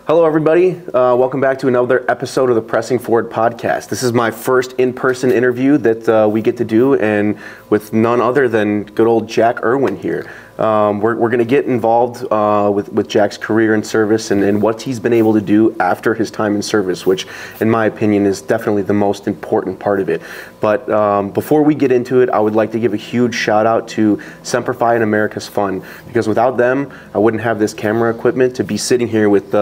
Hello, everybody. Welcome back to another episode of the Pressing Forward podcast. This is my first in-person interview that we get to do, and with none other than good old Jack Erwin here. We're going to get involved with Jack's career in service and what he's been able to do after his time in service, which, in my opinion, is definitely the most important part of it. But before we get into it, I would like to give a huge shout out to Semper Fi and America's Fun, because without them, I wouldn't have this camera equipment to be sitting here with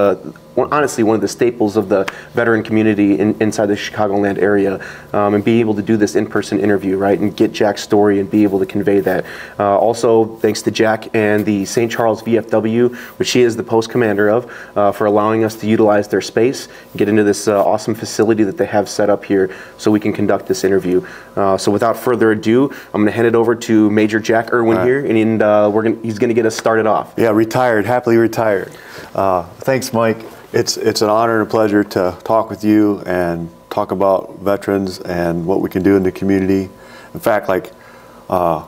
honestly one of the staples of the veteran community inside the Chicagoland area, and be able to do this in-person interview, right, and get Jack's story and be able to convey that. Also, thanks to Jack and the St. Charles VFW, which he is the post commander of, for allowing us to utilize their space, get into this awesome facility that they have set up here so we can conduct this interview. So without further ado, I'm going to hand it over to Major Jack Erwin here, and he's going to get us started off. Yeah, retired, happily retired. Thanks, Mike. It's an honor and a pleasure to talk with you and talk about veterans and what we can do in the community. In fact, like one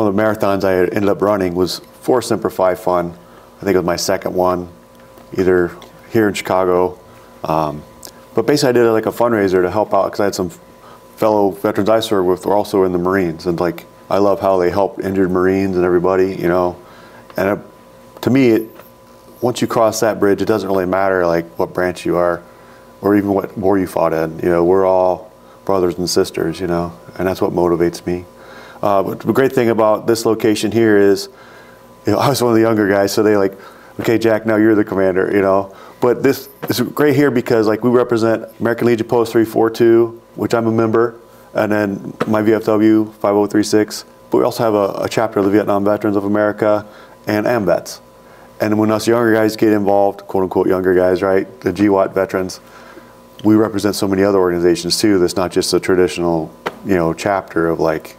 of the marathons I ended up running was for Semper Fi Fun. I think it was my second one, either here in Chicago. But basically I did like a fundraiser to help out because I had some fellow veterans I served with were also in the Marines, and like I love how they help injured Marines and everybody, you know. And to me, once you cross that bridge, it doesn't really matter like what branch you are or even what war you fought in. You know, we're all brothers and sisters, you know, and that's what motivates me. But the great thing about this location here is, you know, I was one of the younger guys, so they like, okay, Jack, now you're the commander, you know. But this is great here because like we represent American Legion Post 342, which I'm a member, and then my VFW 5036. But we also have a chapter of the Vietnam Veterans of America and AMVETS. And when us younger guys get involved, quote unquote younger guys, right, the GWAT veterans, we represent so many other organizations too that's not just a traditional, you know, chapter of like,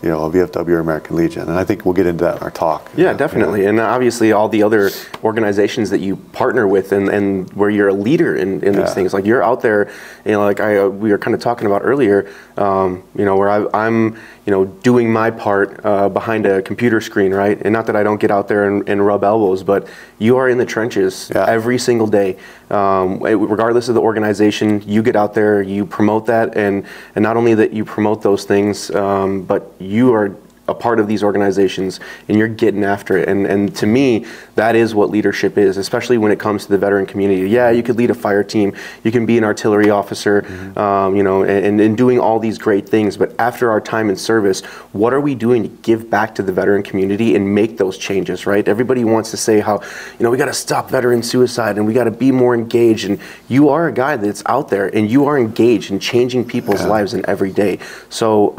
you know, a VFW or American Legion. And I think we'll get into that in our talk. Yeah, definitely. You know? And obviously all the other organizations that you partner with and where you're a leader in these things. Like you're out there, you know, like we were kind of talking about earlier, you know, where I'm, you know, doing my part behind a computer screen, right? And not that I don't get out there and rub elbows, but you are in the trenches every single day. Regardless of the organization, you get out there, you promote that, and not only that you promote those things, but you are a part of these organizations and you're getting after it. And to me, that is what leadership is, especially when it comes to the veteran community. Yeah, you could lead a fire team, you can be an artillery officer, you know, and doing all these great things. But after our time in service, what are we doing to give back to the veteran community and make those changes, right? Everybody wants to say how, you know, we got to stop veteran suicide and we got to be more engaged. And you are a guy that's out there and you are engaged in changing people's lives in every day. So,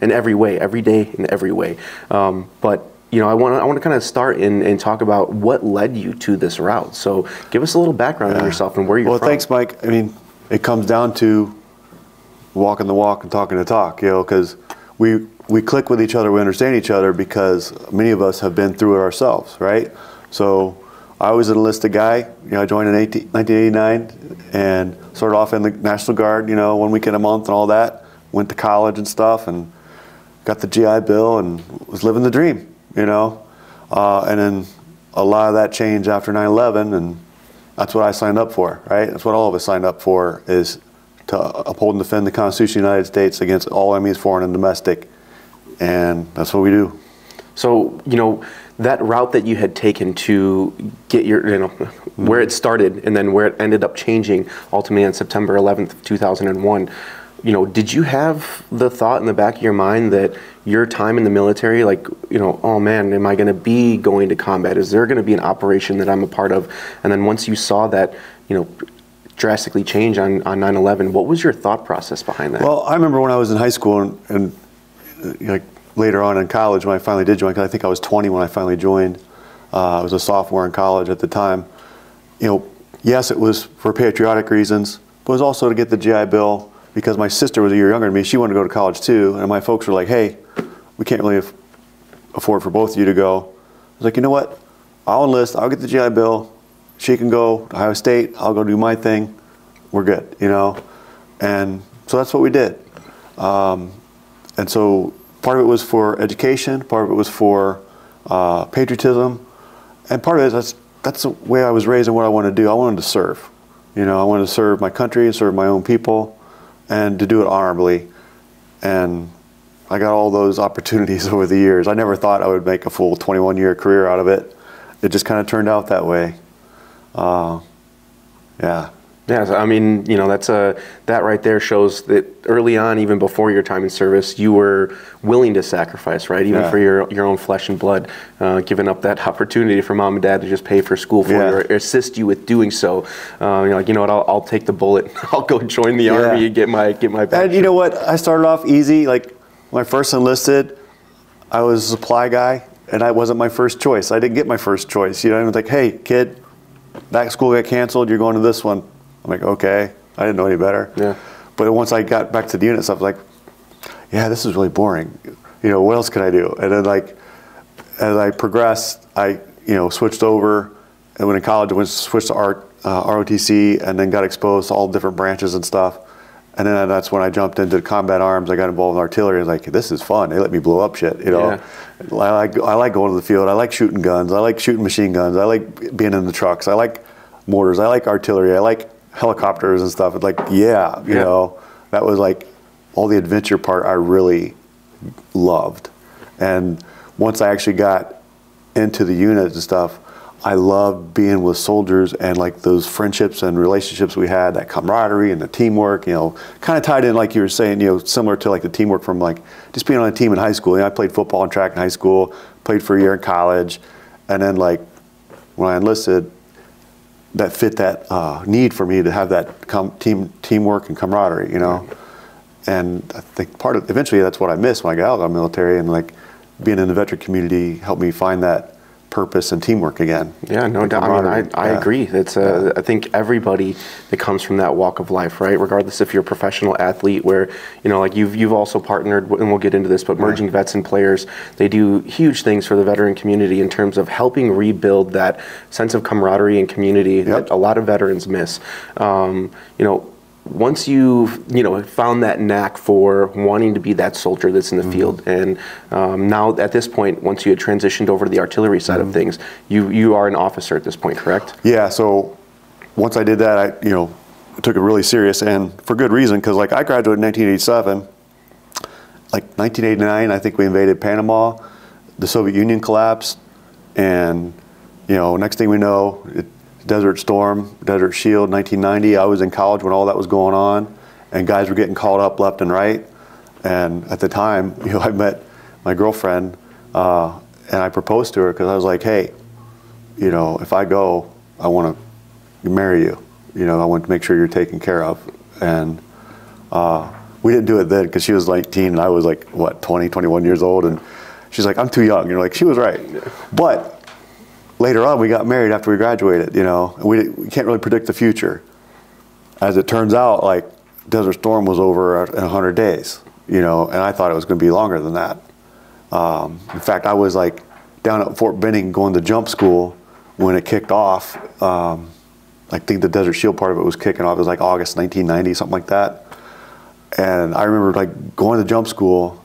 in every way, every day, in every way. But you know, I want to kind of start and talk about what led you to this route. So give us a little background on yourself and where you're from. Well, thanks, Mike. I mean, it comes down to walking the walk and talking the talk, you know, because we click with each other, we understand each other because many of us have been through it ourselves, right? So I was an enlisted guy. You know, I joined in 1989 and started off in the National Guard, you know, 1 weekend a month and all that. Went to college and stuff and got the GI Bill and was living the dream, you know. And then a lot of that changed after 9/11, and that's what I signed up for, right? That's what all of us signed up for, is to uphold and defend the Constitution of the United States against all enemies, foreign and domestic. And that's what we do. So, you know, that route that you had taken to get your, you know, where it started and then where it ended up changing ultimately on September 11th, 2001, you know, did you have the thought in the back of your mind that your time in the military, like, you know, oh man, am I going to be going to combat? Is there going to be an operation that I'm a part of? And then once you saw that, you know, drastically change on 9/11, what was your thought process behind that? Well, I remember when I was in high school and like later on in college when I finally did join, because I think I was 20 when I finally joined. I was a sophomore in college at the time. You know, yes, it was for patriotic reasons, but it was also to get the GI Bill, because my sister was a year younger than me. She wanted to go to college too, and my folks were like, hey, we can't really afford for both of you to go. I was like, you know what, I'll enlist, I'll get the GI Bill, she can go to Ohio State, I'll go do my thing, we're good, you know. And so that's what we did. And so part of it was for education, part of it was for patriotism, and part of it is that's the way I was raised and what I wanted to do. I wanted to serve. You know, I wanted to serve my country and serve my own people and to do it honorably. And I got all those opportunities over the years. I never thought I would make a full 21-year career out of it. It just kind of turned out that way. Yeah. Yeah, I mean, you know, that right there shows that early on, even before your time in service, you were willing to sacrifice, right? Even for your own flesh and blood, giving up that opportunity for mom and dad to just pay for school for you or assist you with doing so. You're like, you know what? I'll take the bullet. I'll go join the army and get my badge. And you know what? I started off easy. Like when I first enlisted, I was a supply guy, and that wasn't my first choice. I didn't get my first choice. You know, I was like, hey, kid, that school got canceled. You're going to this one. I'm like, okay, I didn't know any better. Yeah. But once I got back to the units, I was like, yeah, this is really boring. You know, what else can I do? And then like, as I progressed, I, you know, switched over. And when in college, I switched to ROTC and then got exposed to all different branches and stuff. And then that's when I jumped into combat arms. I got involved in artillery. I was like, this is fun. They let me blow up shit, you know. Yeah. I like going to the field. I like shooting guns. I like shooting machine guns. I like being in the trucks. I like mortars. I like artillery. I like helicopters and stuff. It's like, you know, that was like all the adventure part I really loved. And once I actually got into the unit and stuff, I loved being with soldiers and like those friendships and relationships we had, that camaraderie and the teamwork, you know, kind of tied in like you were saying, you know, similar to like the teamwork from like just being on a team in high school. You know, I played football and track in high school, played for a year in college, and then like when I enlisted, that fit that need for me to have that teamwork and camaraderie, you know. And I think eventually that's what I missed when I got out of the military, and like being in the veteran community helped me find that purpose and teamwork again. Yeah, no doubt. I mean, I agree. It's I think everybody that comes from that walk of life, right? Regardless if you're a professional athlete, where you know, like you've also partnered, and we'll get into this, but merging vets and players, they do huge things for the veteran community in terms of helping rebuild that sense of camaraderie and community that a lot of veterans miss. You know, once you've found that knack for wanting to be that soldier that's in the field, and now at this point, once you had transitioned over to the artillery side of things, you are an officer at this point, correct? Yeah. So once I did that, I took it really serious, and for good reason, because like I graduated in 1987. Like 1989, I think we invaded Panama. The Soviet Union collapsed, and next thing we know, Desert Storm, Desert Shield, 1990. I was in college when all that was going on, and guys were getting called up left and right. And at the time, I met my girlfriend, and I proposed to her because I was like, hey, if I go, I want to marry you. I want to make sure you're taken care of. And we didn't do it then because she was 19 and I was like, what, 20, 21 years old. And she's like, I'm too young. Like, she was right. But later on, we got married after we graduated, and we can't really predict the future. As it turns out, like, Desert Storm was over in 100 days, and I thought it was going to be longer than that. In fact, I was like down at Fort Benning going to jump school when it kicked off. I think the Desert Shield part of it was kicking off. It was like August 1990, something like that. And I remember like going to jump school,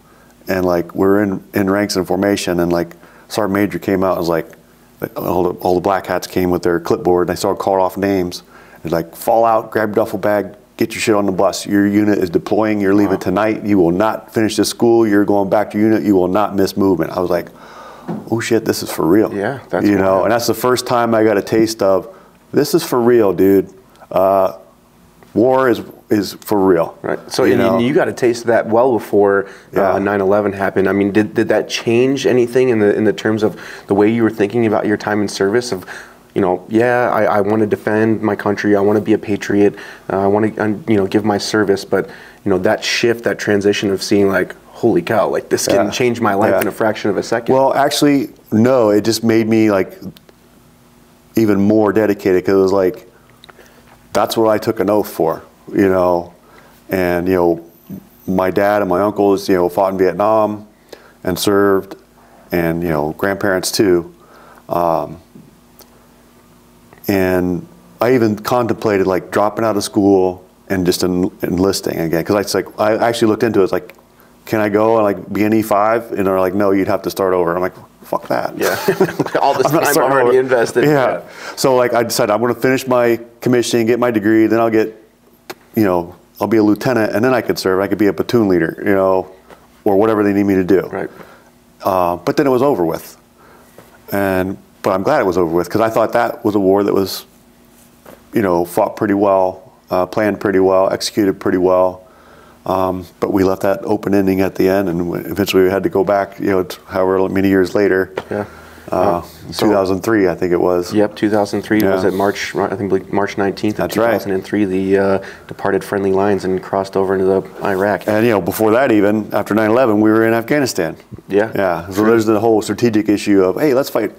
and like we're in ranks and formation, and like Sergeant Major came out and was like, all the black hats came with their clipboard, and they started calling off names. It's like, fall out, grab your duffel bag, get your shit on the bus. Your unit is deploying. You're leaving tonight. You will not finish this school. You're going back to your unit. You will not miss movement. I was like, oh shit, this is for real. Yeah, that's and that's the first time I got a taste of, this is for real, dude. War is for real. Right. So you got a taste of that well before 9/11 happened. I mean, did that change anything in the terms of the way you were thinking about your time in service? Of, I want to defend my country. I want to be a patriot. I want to give my service. But that shift, that transition of seeing like, holy cow, like this can change my life in a fraction of a second. Well, actually, no. It just made me like even more dedicated, because it was like, that's what I took an oath for, and my dad and my uncles, fought in Vietnam and served, and grandparents too, and I even contemplated like dropping out of school and just enlisting again, because I actually looked into it. It's like, can I go and like be an E5? And they're like, no, you'd have to start over. I'm like, fuck that. Yeah. All this time already invested. Yeah. So like I decided I'm going to finish my commission, get my degree, then I'll get, you know, I'll be a lieutenant, and then I could serve. I could be a platoon leader, you know, or whatever they need me to do. Right. But then it was over with. But I'm glad it was over with, because I thought that was a war that was, you know, fought pretty well, planned pretty well, executed pretty well. But we left that open ending at the end, and eventually we had to go back, you know, however many years later. Yeah. 2003, I think it was. Yep, 2003 was it March, I think March 19th of 2003, the departed friendly lines and crossed over into Iraq. And, you know, before that even, after 9/11, we were in Afghanistan. Yeah. Yeah, so there's the whole strategic issue of, hey, let's fight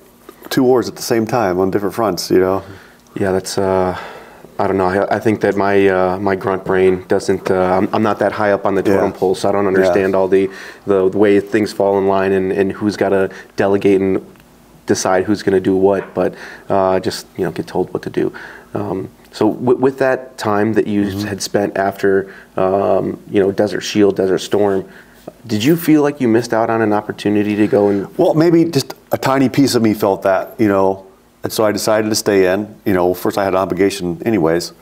2 wars at the same time on different fronts, you know? Yeah, that's, I don't know, I think that my grunt brain doesn't, I'm not that high up on the totem pole, so I don't understand all the way things fall in line and who's got to delegate and decide who's going to do what, but just, you know, get told what to do. So with that time that you had spent after, you know, Desert Shield, Desert Storm, did you feel like you missed out on an opportunity to go and... Well, maybe just a tiny piece of me felt that, you know, and so I decided to stay in. You know, first I had an obligation anyways,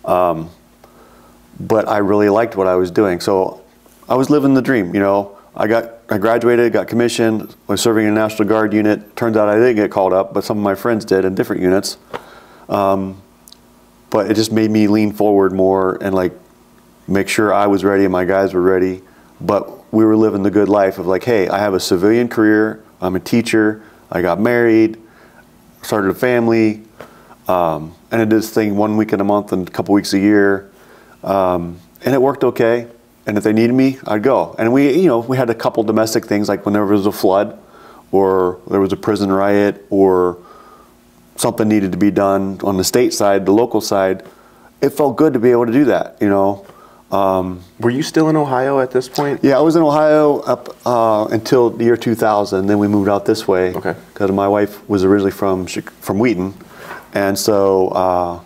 but I really liked what I was doing. So I was living the dream, you know. I graduated, got commissioned, was serving in a National Guard unit. Turns out I didn't get called up, but some of my friends did in different units. But it just made me lean forward more and like make sure I was ready and my guys were ready. But we were living the good life of like, hey, I have a civilian career, I'm a teacher, I got married, started a family, and I did this thing 1 week in a month and a couple weeks a year, and it worked okay. And if they needed me, I'd go. And we, you know, we had a couple domestic things, like whenever there was a flood, or there was a prison riot, or something needed to be done on the state side, the local side. It felt good to be able to do that, you know. Were you still in Ohio at this point? Yeah, I was in Ohio up until the year 2000. Then we moved out this way. Okay. Because my wife was originally from Wheaton, and so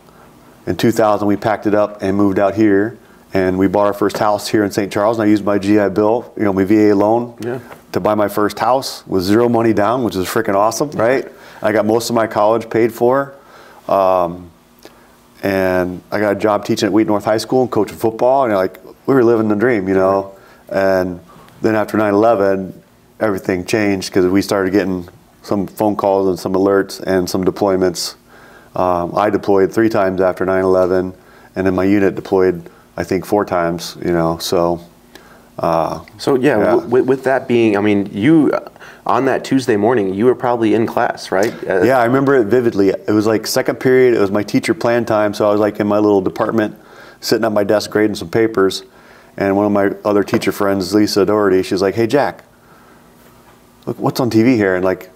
in 2000 we packed it up and moved out here. And we bought our first house here in St. Charles, and I used my GI Bill, you know, my VA loan to buy my first house with 0 money down, which is freaking awesome, right? I got most of my college paid for. And I got a job teaching at Wheaton North High School and coaching football, and like, we were living the dream, you know? And then after 9/11, everything changed because we started getting some phone calls and some alerts and some deployments. I deployed 3 times after 9/11, and then my unit deployed I think 4 times, you know, so. With that being, I mean, you, on that Tuesday morning, you were probably in class, right? Yeah, I remember it vividly. It was like second period, it was my teacher plan time, so I was like in my little department, sitting at my desk grading some papers, and one of my other teacher friends, Lisa Doherty, she's like, hey Jack, look, what's on TV here? And like,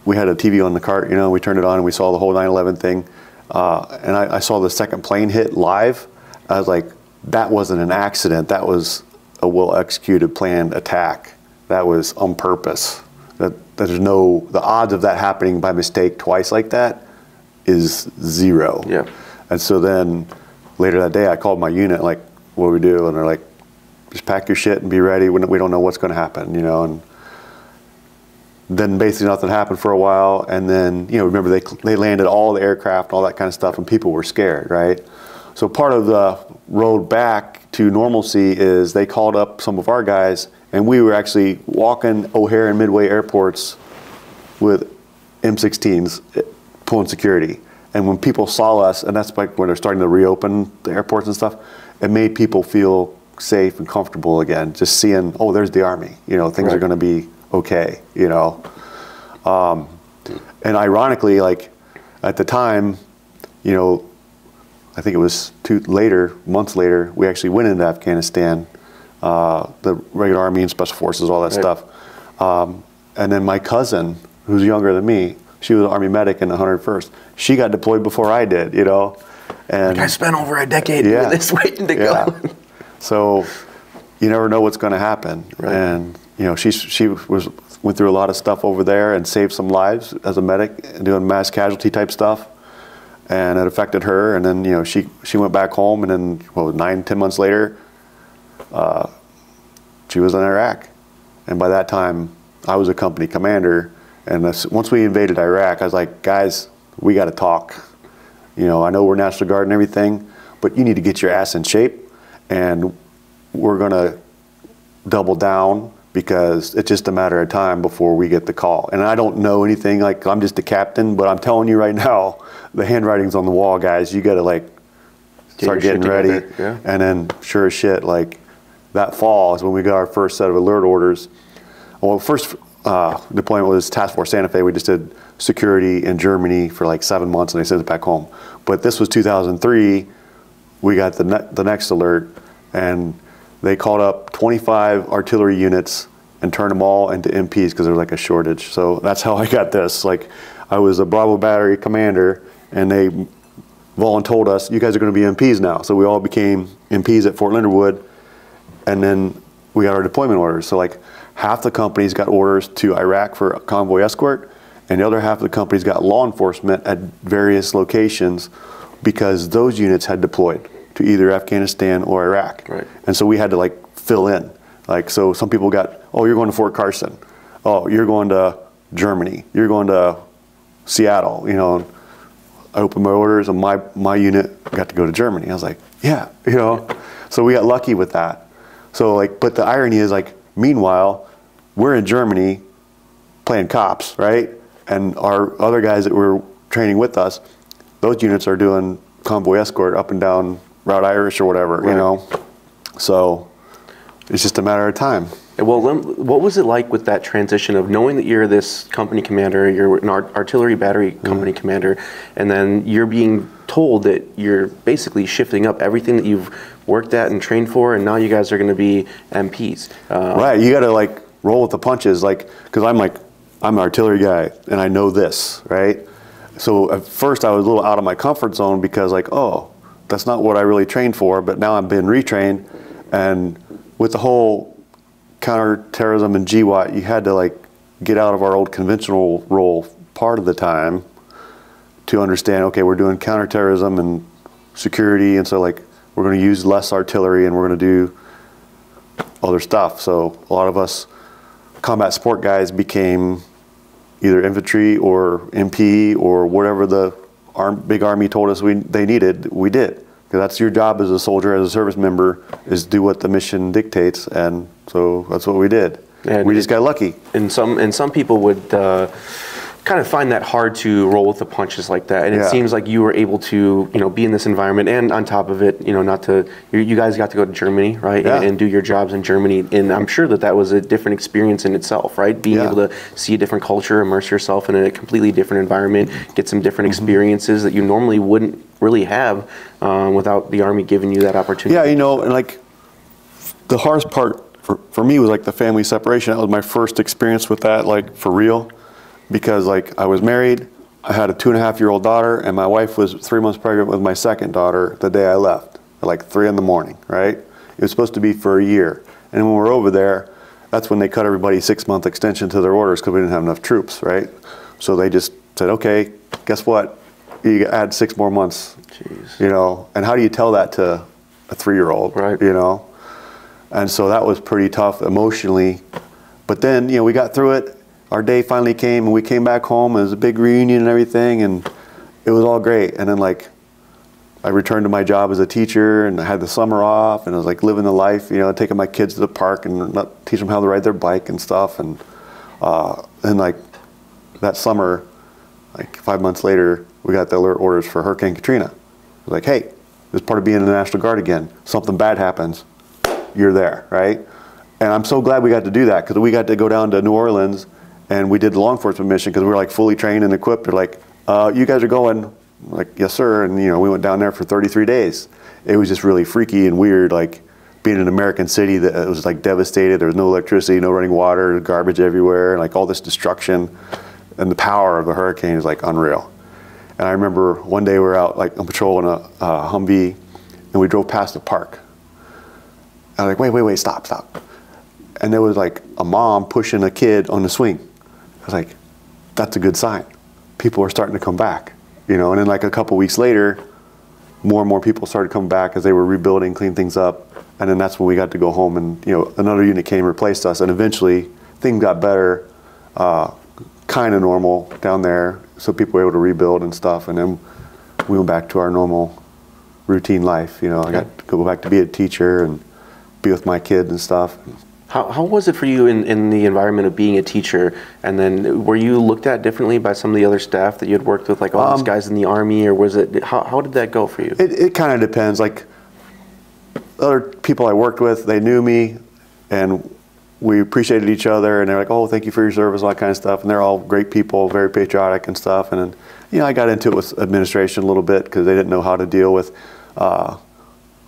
we had a TV on the cart, you know, we turned it on and we saw the whole 9/11 thing, and I saw the second plane hit live. I was like, that wasn't an accident. That was a well-executed, planned attack. That was on purpose. There's no, the odds of that happening by mistake twice like that is 0. Yeah. And so then later that day, I called my unit, like, what do we do? And they're like, just pack your shit and be ready. We don't know what's going to happen, you know. And then basically nothing happened for a while. And then, you know, remember they landed all the aircraft, all that kind of stuff, and people were scared, right? So part of the road back to normalcy is they called up some of our guys, and we were actually walking O'Hare and Midway airports with M16s pulling security. And when people saw us, and that's like when they're starting to reopen the airports and stuff, it made people feel safe and comfortable again, just seeing, oh, there's the Army, you know, things are going to be okay, you know. And ironically, like at the time, you know, I think it was months later, we actually went into Afghanistan, the regular Army and Special Forces, all that stuff. And then my cousin, who's younger than me, she was an Army medic in the 101st. She got deployed before I did, you know. And like I spent over a decade doing this waiting to go. So you never know what's going to happen. Right. And you know, she went through a lot of stuff over there and saved some lives as a medic, doing mass casualty type stuff. And it affected her, and then, you know, she went back home, and then, 9-10 months later, she was in Iraq. And by that time, I was a company commander, And once we invaded Iraq, I was like, guys, we got to talk. You know, I know we're National Guard and everything, but you need to get your ass in shape, and we're going to double down because it's just a matter of time before we get the call. And I don't know anything, like I'm just a captain, but I'm telling you right now, the handwriting's on the wall, guys. You got to like start getting ready. Yeah. And then sure as shit, like that fall is when we got our first set of alert orders. Well, first deployment was Task Force Santa Fe. We just did security in Germany for like 7 months and they sent it back home. But this was 2003. We got the next alert, and they called up 25 artillery units and turned them all into MPs because there was like a shortage. So that's how I got this. Like, I was a Bravo Battery commander, and they told us, you guys are going to be MPs now. So we all became MPs at Fort Leonard Wood, and then we got our deployment orders. So like half the companies got orders to Iraq for convoy escort, and the other half of the companies got law enforcement at various locations because those units had deployed to either Afghanistan or Iraq. Right. And so we had to like fill in. Like, so some people got, oh, you're going to Fort Carson. Oh, you're going to Germany. You're going to Seattle. You know, I opened my orders and my unit got to go to Germany. I was like, yeah, you know. So we got lucky with that. So like, but the irony is like, meanwhile, we're in Germany playing cops, right? And our other guys that were training with us, those units are doing convoy escort up and down Route Irish or whatever, right. You know. So it's just a matter of time. Well, what was it like with that transition of knowing that you're this company commander, you're an artillery battery company commander, and then you're being told that you're basically shifting up everything that you've worked at and trained for, and now you guys are going to be MPs. Right, you got to like roll with the punches, like, because I'm an artillery guy and I know this, right? So at first I was a little out of my comfort zone because like, oh, that's not what I really trained for, but now I'm being retrained, and with the whole counterterrorism and GWAT, you had to like get out of our old conventional role part of the time to understand, okay, we're doing counterterrorism and security, and so like we're going to use less artillery and we're going to do other stuff. So a lot of us combat support guys became either infantry or MP or whatever the big army told us they needed, we did. Because that's your job as a soldier, as a service member, is do what the mission dictates, and so that's what we did. And we just got lucky. And some people would kind of find that hard to roll with the punches like that. And it seems like you were able to, you know, be in this environment, and on top of it, you know, you guys got to go to Germany, right, and do your jobs in Germany. And I'm sure that was a different experience in itself, right? Being able to see a different culture, immerse yourself in a completely different environment, get some different experiences that you normally wouldn't really have without the Army giving you that opportunity. Yeah, you know, and like the hardest part for me was like the family separation. That was my first experience with that, like for real. Because like I was married, I had a 2.5-year-old daughter, and my wife was 3 months pregnant with my second daughter the day I left, at like 3 in the morning, right? It was supposed to be for a year. And when we were over there, that's when they cut everybody 6-month extension to their orders because we didn't have enough troops, right? So they just said, okay, guess what? You add 6 more months. Jeez. You know, and how do you tell that to a 3-year-old, right? You know? And so that was pretty tough emotionally. But then, you know, we got through it. Our day finally came, and we came back home. It was a big reunion and everything, and it was all great. And then, like, I returned to my job as a teacher, and I had the summer off, and I was like living the life, you know, taking my kids to the park and teach them how to ride their bike and stuff. And like that summer, like 5 months later, we got the alert orders for Hurricane Katrina. It was like, hey, this is part of being in the National Guard again. Something bad happens, you're there, right? And I'm so glad we got to do that, because we got to go down to New Orleans. And we did the law enforcement mission because we were like fully trained and equipped. They're like, you guys are going? I'm like, yes, sir. And you know, we went down there for 33 days. It was just really freaky and weird, like being in an American city that was like devastated. There was no electricity, no running water, garbage everywhere, and like all this destruction. And the power of the hurricane is like unreal. And I remember one day we were out like on patrol in a Humvee, and we drove past a park. And I was like, wait, stop. And there was like a mom pushing a kid on the swing. I was like, that's a good sign. People are starting to come back, you know. And then like a couple weeks later, more and more people started coming back as they were rebuilding, cleaning things up. And then that's when we got to go home, and you know, another unit came and replaced us. And eventually things got better. kind of normal down there, so people were able to rebuild and stuff, and then we went back to our normal routine life. You know, I got to go back to be a teacher and be with my kids and stuff. How was it for you in the environment of being a teacher? And then were you looked at differently by some of the other staff that you had worked with, like all these guys in the Army, or was it, how did that go for you? It kind of depends. Like, other people I worked with, they knew me, and we appreciated each other, and they're like, oh, thank you for your service, all that kind of stuff. And they're all great people, very patriotic and stuff. And then, you know, I got into it with administration a little bit because they didn't know how to deal with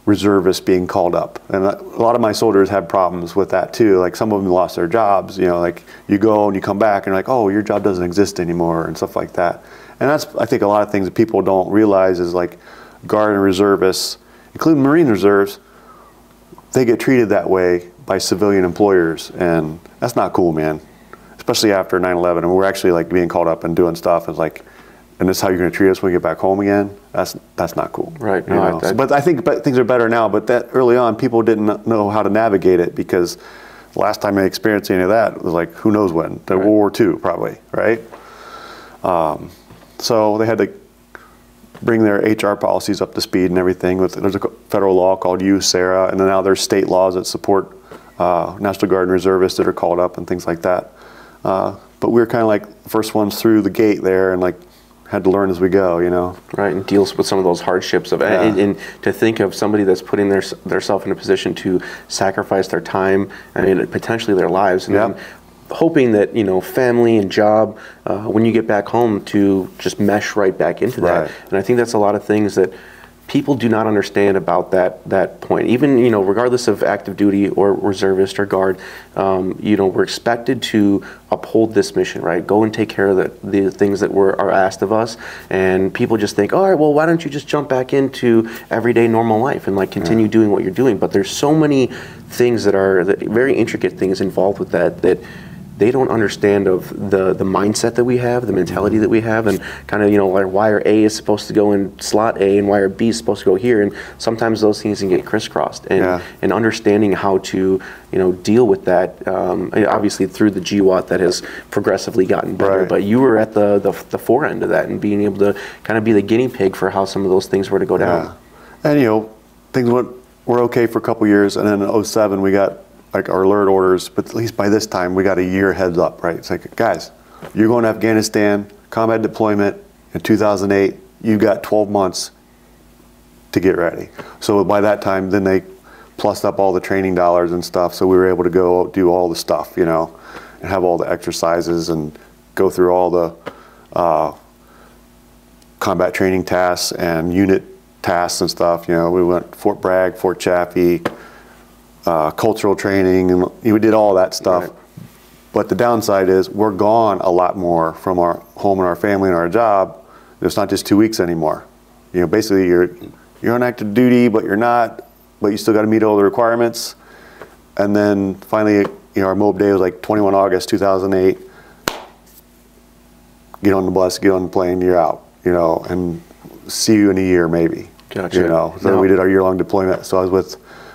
reservists being called up. And a lot of my soldiers had problems with that too. Like, some of them lost their jobs, you know, like you go and you come back and you're like, oh, your job doesn't exist anymore and stuff like that. And that's, I think, a lot of things that people don't realize is, like, Guard and reservists, including Marine reserves, they get treated that way by civilian employers, and that's not cool, man. Especially after 9/11, and we're actually, like, being called up and doing stuff. It's like, and this is how you're going to treat us when we get back home again? That's not cool. Right. No, but I think things are better now. But that early on, people didn't know how to navigate it, because the last time I experienced any of that was, like, who knows when? World War II, probably, right? So they had to bring their HR policies up to speed and everything. There's a federal law called USARA, and then now there's state laws that support National Guard and reservists that are called up and things like that. But we were kind of like the first ones through the gate there, and, like, had to learn as we go, you know. Right, and deals with some of those hardships of, and to think of somebody that's putting theirself in a position to sacrifice their time and potentially their lives, and then hoping that, you know, family and job, when you get back home, to just mesh right back into that. And I think that's a lot of things that people do not understand about that point. Even, you know, regardless of active duty or reservist or Guard, you know, we're expected to uphold this mission, right? Go and take care of the things that are asked of us. And people just think, all right, well, why don't you just jump back into everyday normal life and, like, continue doing what you're doing? But there's so many things that are very intricate things involved with that they don't understand of the mindset that we have, the mentality that we have, and kind of, you know, like, wire A is supposed to go in slot A and wire B is supposed to go here, and sometimes those things can get crisscrossed. And understanding how to, you know, deal with that, obviously through the GWAT that has progressively gotten better, but you were at the fore end of that, and being able to kind of be the guinea pig for how some of those things were to go down. And, you know, things were okay for a couple years, and then in 07 we got, like, our alert orders, but at least by this time we got a year heads up, right? It's like, guys, you're going to Afghanistan, combat deployment in 2008, you got 12 months to get ready. So by that time, then they plussed up all the training dollars and stuff, so we were able to go do all the stuff, you know, and have all the exercises and go through all the combat training tasks and unit tasks and stuff. You know, we went Fort Bragg, Fort Chaffee, cultural training, and we did all that stuff. But the downside is we're gone a lot more from our home and our family and our job. It's not just 2 weeks anymore. You know, basically you're on active duty, but you're not, but you still got to meet all the requirements. And then finally, you know, our MOB day was like 21 August 2008. Get on the bus, get on the plane, you're out, you know, and see you in a year maybe. Gotcha. You know, so we did our year-long deployment. So I was with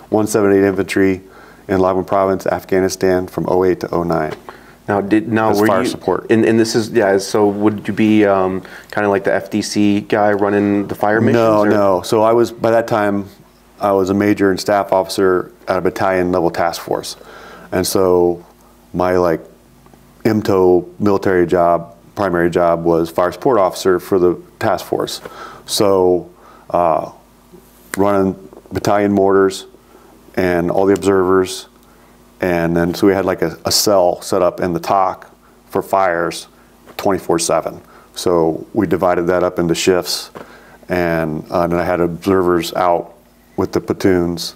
178 Infantry in Lawan Province, Afghanistan, from 08 to 09. Now were fire you support? And this is So would you be kind of like the FDC guy running the fire missions? No. So I was, by that time, I was a major and staff officer at a battalion level task force, and so my, like, MTO military job, primary job, was fire support officer for the task force. So running battalion mortars and all the observers, and then so we had, like, a cell set up in the TOC for fires 24/7. So we divided that up into shifts, and then I had observers out with the platoons,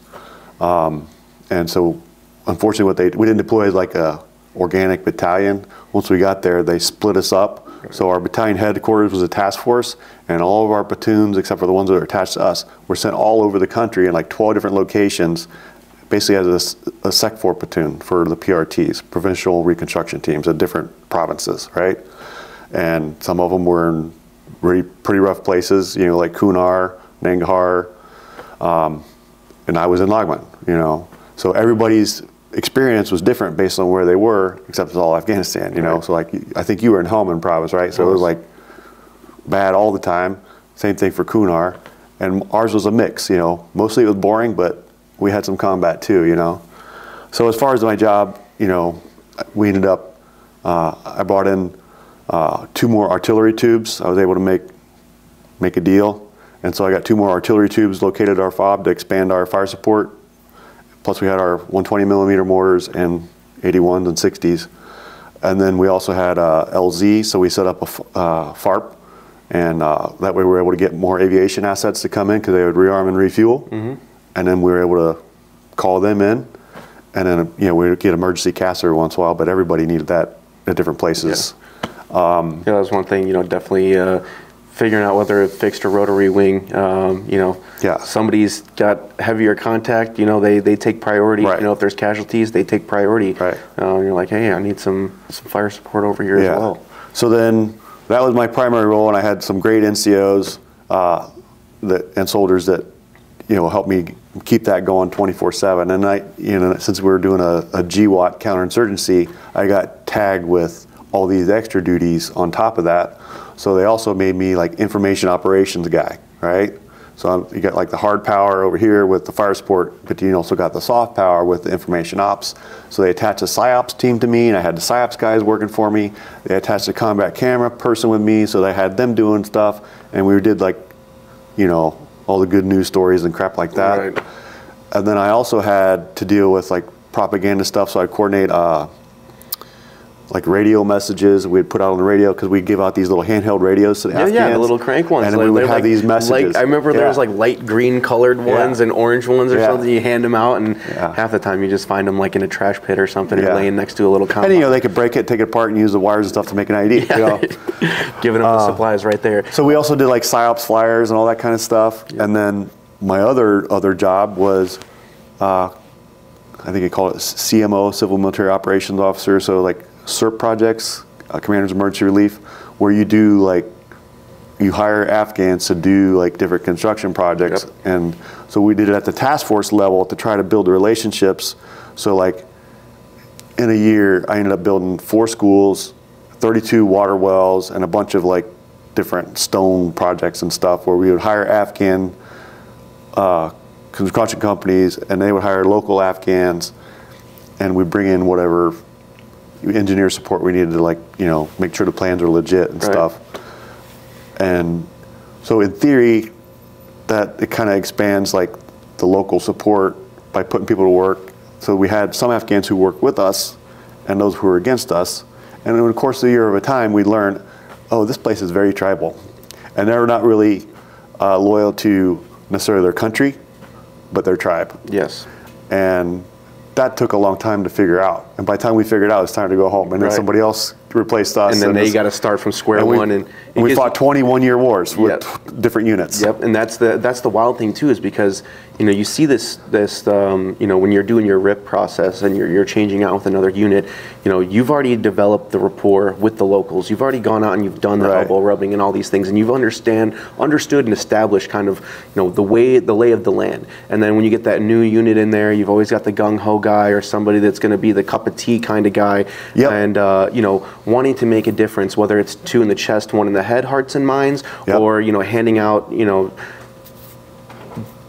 and so unfortunately we didn't deploy as, like, a organic battalion. Once we got there, they split us up. So our battalion headquarters was a task force, and all of our platoons, except for the ones that were attached to us, were sent all over the country in, like, 12 different locations, basically as a Sec-4 platoon for the PRTs, Provincial Reconstruction Teams, at different provinces, right? And some of them were in pretty rough places, you know, like Kunar, Nangarhar, and I was in Lagman, you know. So everybody's experience was different based on where they were, except it's all Afghanistan, you know. So like, I think you were in Helmand Province, right? So it was like bad all the time. Same thing for Kunar, and ours was a mix, you know. Mostly it was boring, but we had some combat too, you know. So as far as my job, you know, we ended up, I brought in 2 more artillery tubes. I was able to make a deal, and so I got 2 more artillery tubes located at our FOB to expand our fire support. Plus we had our 120 millimeter mortars and 81s and 60s. And then we also had LZ, so we set up a FARP, and that way we were able to get more aviation assets to come in because they would rearm and refuel. And then we were able to call them in, and then, you know, we would get emergency CAS every once in a while, but everybody needed that at different places. Yeah, that was one thing, you know, definitely figuring out whether it's fixed or rotary wing, you know, somebody's got heavier contact, you know, they take priority. You know, if there's casualties, they take priority. You're like, hey, I need some fire support over here as well. So then that was my primary role, and I had some great NCOs and soldiers that, you know, helped me keep that going 24/7. And I, you know, since we were doing a GWAT counterinsurgency, I got tagged with all these extra duties on top of that. So they also made me like information operations guy, right? So you got like the hard power over here with the fire support, but you also got the soft power with the information ops. So they attached a PsyOps team to me, and I had the PsyOps guys working for me. They attached a combat camera person with me, so they had them doing stuff, and we did like, you know, all the good news stories and crap like that. And then I also had to deal with like propaganda stuff, so I'd coordinate like radio messages we'd put out on the radio, because we'd give out these little handheld radios to the Afghans. Yeah, the little crank ones. And then we would have these messages. I remember there was like light green colored ones and orange ones or something. You hand them out, and half the time you just find them like in a trash pit or something, or laying next to a little compound. And you know, they could break it, take it apart, and use the wires and stuff to make an ID. You know? Giving them the supplies right there. So we also did like PsyOps flyers and all that kind of stuff. And then my other job was, I think they call it CMO, Civil Military Operations Officer. So like CERP projects, Commander's Emergency Relief, where you do like, you hire Afghans to do like different construction projects. And so we did it at the task force level to try to build the relationships. So like in a year, I ended up building 4 schools, 32 water wells, and a bunch of like different stone projects and stuff, where we would hire Afghan construction companies, and they would hire local Afghans, and we'd bring in whatever engineer support we needed to, like, you know, make sure the plans are legit and stuff. And so in theory, that it kind of expands like the local support by putting people to work. So we had some Afghans who worked with us and those who were against us. And in the course of a year of a time, we learned, oh, this place is very tribal. And they're not really loyal to necessarily their country, but their tribe. And that took a long time to figure out. And by the time we figured out, it's time to go home. And then somebody else replaced us. And then they got to start from square one. And we fought 21-year wars with different units. And that's the wild thing too, is because, you know, you see this you know, when you're doing your RIP process and you're changing out with another unit, you know, you've already developed the rapport with the locals. You've already gone out and you've done the elbow rubbing and all these things, and you've understood and established kind of, you know, the lay of the land. And then when you get that new unit in there, you've always got the gung-ho guy or somebody that's going to be the cup of tea kind of guy. And you know, wanting to make a difference, whether it's 2 in the chest, 1 in the head, hearts and minds, or, you know, handing out, you know,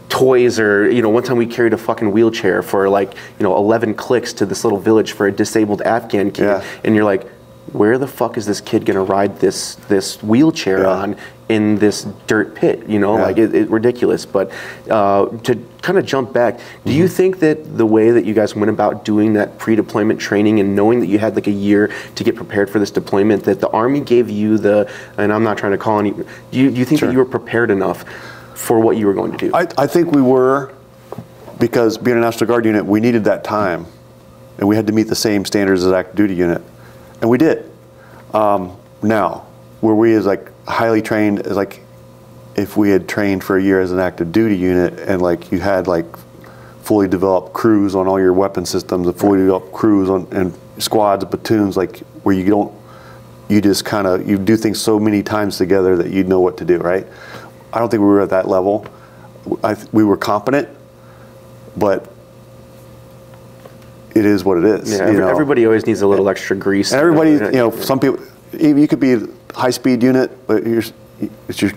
toys, or, you know, one time we carried a fucking wheelchair for like, you know, 11 clicks to this little village for a disabled Afghan kid, and you're like, where the fuck is this kid gonna ride this wheelchair on in this dirt pit, you know? Like, it's ridiculous. But to kind of jump back, do you think that the way that you guys went about doing that pre-deployment training and knowing that you had like a year to get prepared for this deployment, that the Army gave you the, and I'm not trying to call any, do you think that you were prepared enough for what you were going to do? I think we were, because being a National Guard unit, we needed that time, and we had to meet the same standards as active duty unit, and we did. Now, were we as like highly trained as like if we had trained for a year as an active duty unit, and like you had like fully developed crews on all your weapon systems, and fully developed crews on and squads, platoons, like where you just kind of, you do things so many times together that you know what to do, right? I don't think we were at that level. We were competent, but it is what it is. Yeah, everybody always needs a little extra grease. And everybody, you know, some people, you could be a high-speed unit, but it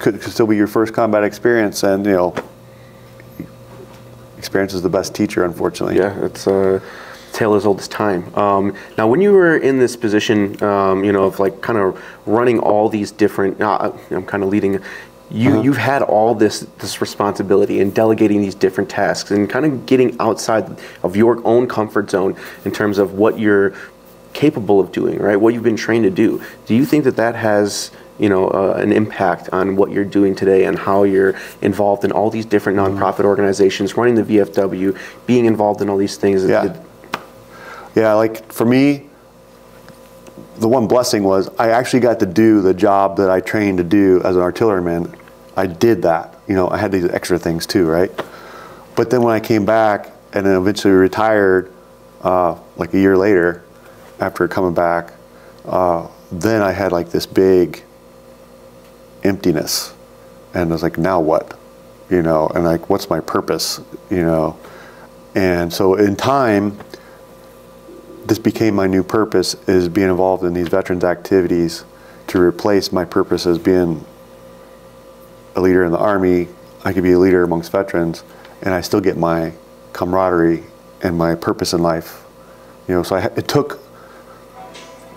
could still be your first combat experience, and you know, experience is the best teacher, unfortunately. Yeah, it's a tale as old as time. Now, when you were in this position, you know, of like kind of running all these different, I'm kind of leading. You've had all this responsibility in delegating these different tasks and kind of getting outside of your own comfort zone in terms of what you're capable of doing, right? What you've been trained to do. Do you think that that has, you know, an impact on what you're doing today and how you're involved in all these different nonprofit organizations, running the VFW, being involved in all these things? Yeah, like for me, the one blessing was I actually got to do the job that I trained to do as an artilleryman. I did that. You know, I had these extra things too, right? But then when I came back and then eventually retired, like a year later, after coming back, then I had like this big emptiness, and I was like, now what? You know, and like, what's my purpose? You know, and so in time, this became my new purpose, is being involved in these veterans activities to replace my purpose as being a leader in the Army. I could be a leader amongst veterans, and I still get my camaraderie and my purpose in life. You know, so it took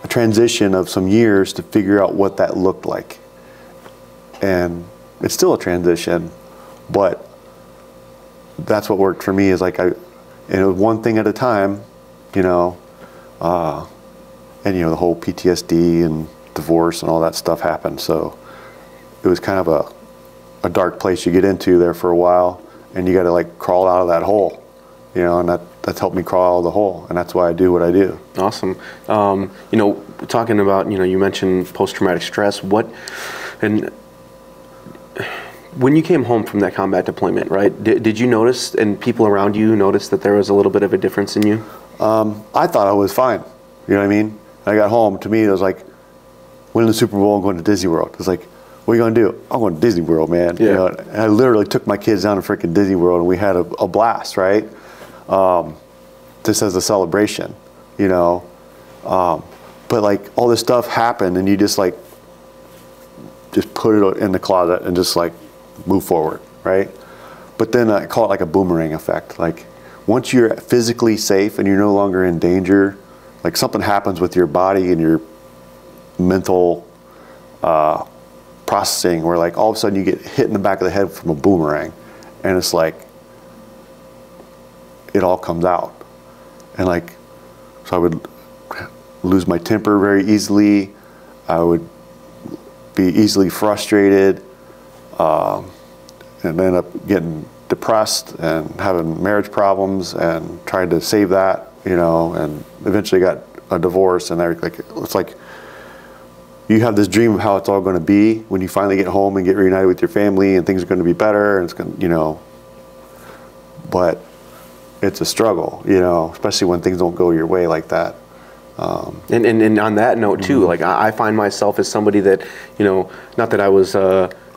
a transition of some years to figure out what that looked like. And it's still a transition, but that's what worked for me, is like and it was one thing at a time, you know, and you know, the whole PTSD and divorce and all that stuff happened. So it was kind of a dark place you get into there for a while, and you got to like crawl out of that hole, you know, and that's helped me crawl out of the hole, and that's why I do what I do. Awesome. You know, talking about, you know, you mentioned post-traumatic stress. When you came home from that combat deployment, right, did you notice, and people around you noticed, that there was a little bit of a difference in you? I thought I was fine. You know what I mean? I got home, to me it was like winning the Super Bowl and going to Disney World. It's like, what are you going to do? I'm going to Disney World, man. Yeah. You know, and I literally took my kids down to freaking Disney World, and we had a blast, right? Just as a celebration, you know. But like all this stuff happened, and you just put it in the closet and just like move forward, right? But then I call it like a boomerang effect. Like once you're physically safe and you're no longer in danger, like something happens with your body and your mental processing, where like all of a sudden you get hit in the back of the head from a boomerang, and it's like it all comes out. And like, so I would lose my temper very easily. I would be easily frustrated, and end up getting depressed and having marriage problems and trying to save that, you know, and eventually got a divorce. And it's like you have this dream of how it's all going to be when you finally get home and get reunited with your family, and things are going to be better, and it's going to, you know, but it's a struggle, you know, especially when things don't go your way like that. And on that note too, like I find myself as somebody that, you know, not that I was,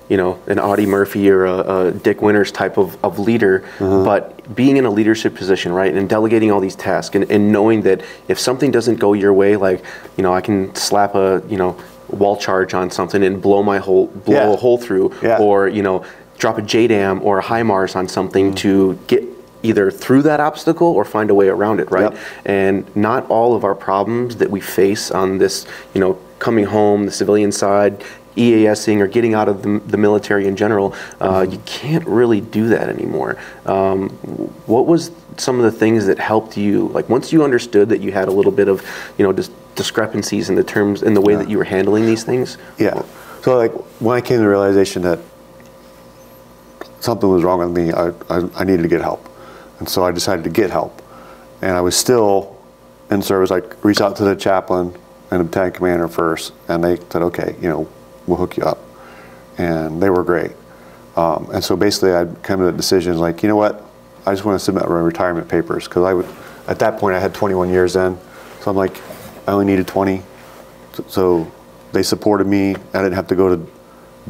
you know, an Audie Murphy or a Dick Winters type of leader, but being in a leadership position, right, and delegating all these tasks, and knowing that if something doesn't go your way, like, you know, I can slap a, you know, wall charge on something and blow a hole through, or, you know, drop a JDAM or a HIMARS on something to get either through that obstacle or find a way around it, right? And not all of our problems that we face on this, you know, coming home, the civilian side, EASing, or getting out of the military in general, you can't really do that anymore. What was some of the things that helped you, like once you understood that you had a little bit of, you know, discrepancies in the terms, in the way that you were handling these things? Yeah. So like when I came to the realization that something was wrong with me, I needed to get help. And so I decided to get help. And I was still in service. I reached out to the chaplain and the battalion commander first, and they said, okay, you know, we'll hook you up. And they were great. And so basically I came to the decision, like, you know what, I just want to submit my retirement papers, because at that point I had 21 years in. So I'm like, I only needed 20. So they supported me. I didn't have to go to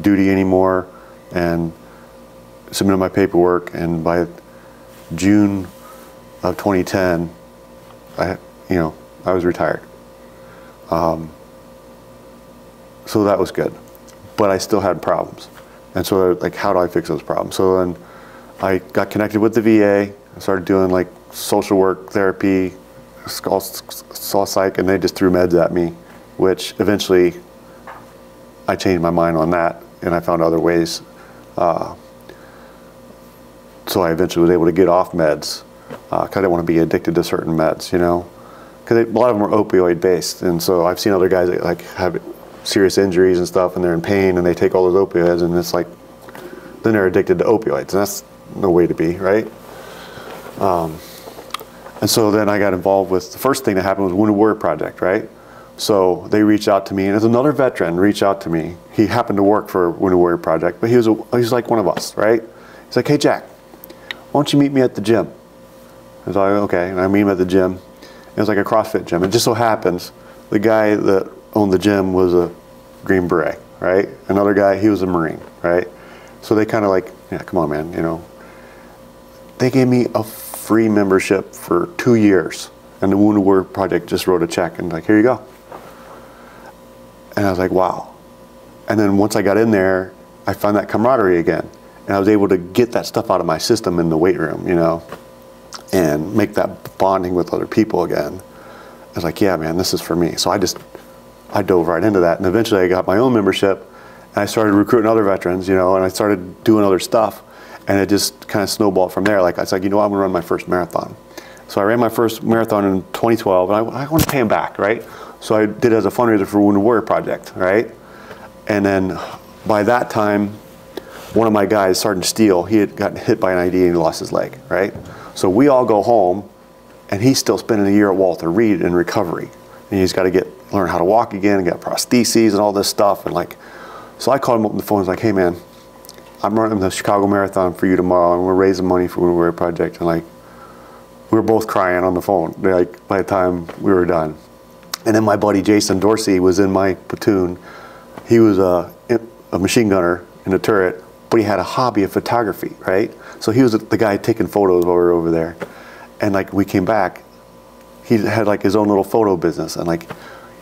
duty anymore, and submitted my paperwork. And by June of 2010, I was retired. So that was good, but I still had problems. And so like, how do I fix those problems? So then I got connected with the VA. I started doing like social work, therapy, saw psych, and they just threw meds at me, which eventually I changed my mind on that, and I found other ways. So I eventually was able to get off meds, because I didn't want to be addicted to certain meds, you know, because a lot of them are opioid based, and so I've seen other guys that like have serious injuries and stuff, and they're in pain, and they take all those opioids, and it's like, then they're addicted to opioids, and that's no way to be, right? And so then I got involved with, the first thing that happened was Wounded Warrior Project, right? So they reached out to me, and there's another veteran reached out to me. He happened to work for Wounded Warrior Project, but he was like one of us, right? He's like, hey Jack, why don't you meet me at the gym? I was like, okay, and I meet him at the gym. It was like a CrossFit gym. It just so happens the guy that owned the gym was a Green Beret, right? Another guy, he was a Marine, right? So they kind of like, yeah, come on, man, you know. They gave me a free membership for 2 years, and the Wounded Warrior Project just wrote a check and like, here you go. And I was like, wow. And then once I got in there, I found that camaraderie again, and I was able to get that stuff out of my system in the weight room, you know, and make that bonding with other people again. I was like, yeah, man, this is for me. So I dove right into that, and eventually I got my own membership, and I started recruiting other veterans, you know, and I started doing other stuff, and it just kind of snowballed from there. Like I was like, you know what, I'm gonna run my first marathon. So I ran my first marathon in 2012, and I want to pay him back, right? So I did it as a fundraiser for Wounded Warrior Project, right? And then by that time, one of my guys, Sergeant Steele, he had gotten hit by an ID and he lost his leg, right? So we all go home, and he's still spending a year at Walter Reed in recovery. And he's got to learn how to walk again, and get prostheses and all this stuff. And like, so I called him up on the phone. I was like, hey man, I'm running the Chicago Marathon for you tomorrow, and we're raising money for Wounded Warrior Project. And like, we were both crying on the phone, like, by the time we were done. And then my buddy Jason Dorsey was in my platoon. He was a machine gunner in a turret, but he had a hobby of photography, right? So he was the guy taking photos while we were over there. And like, we came back, he had like his own little photo business, and like,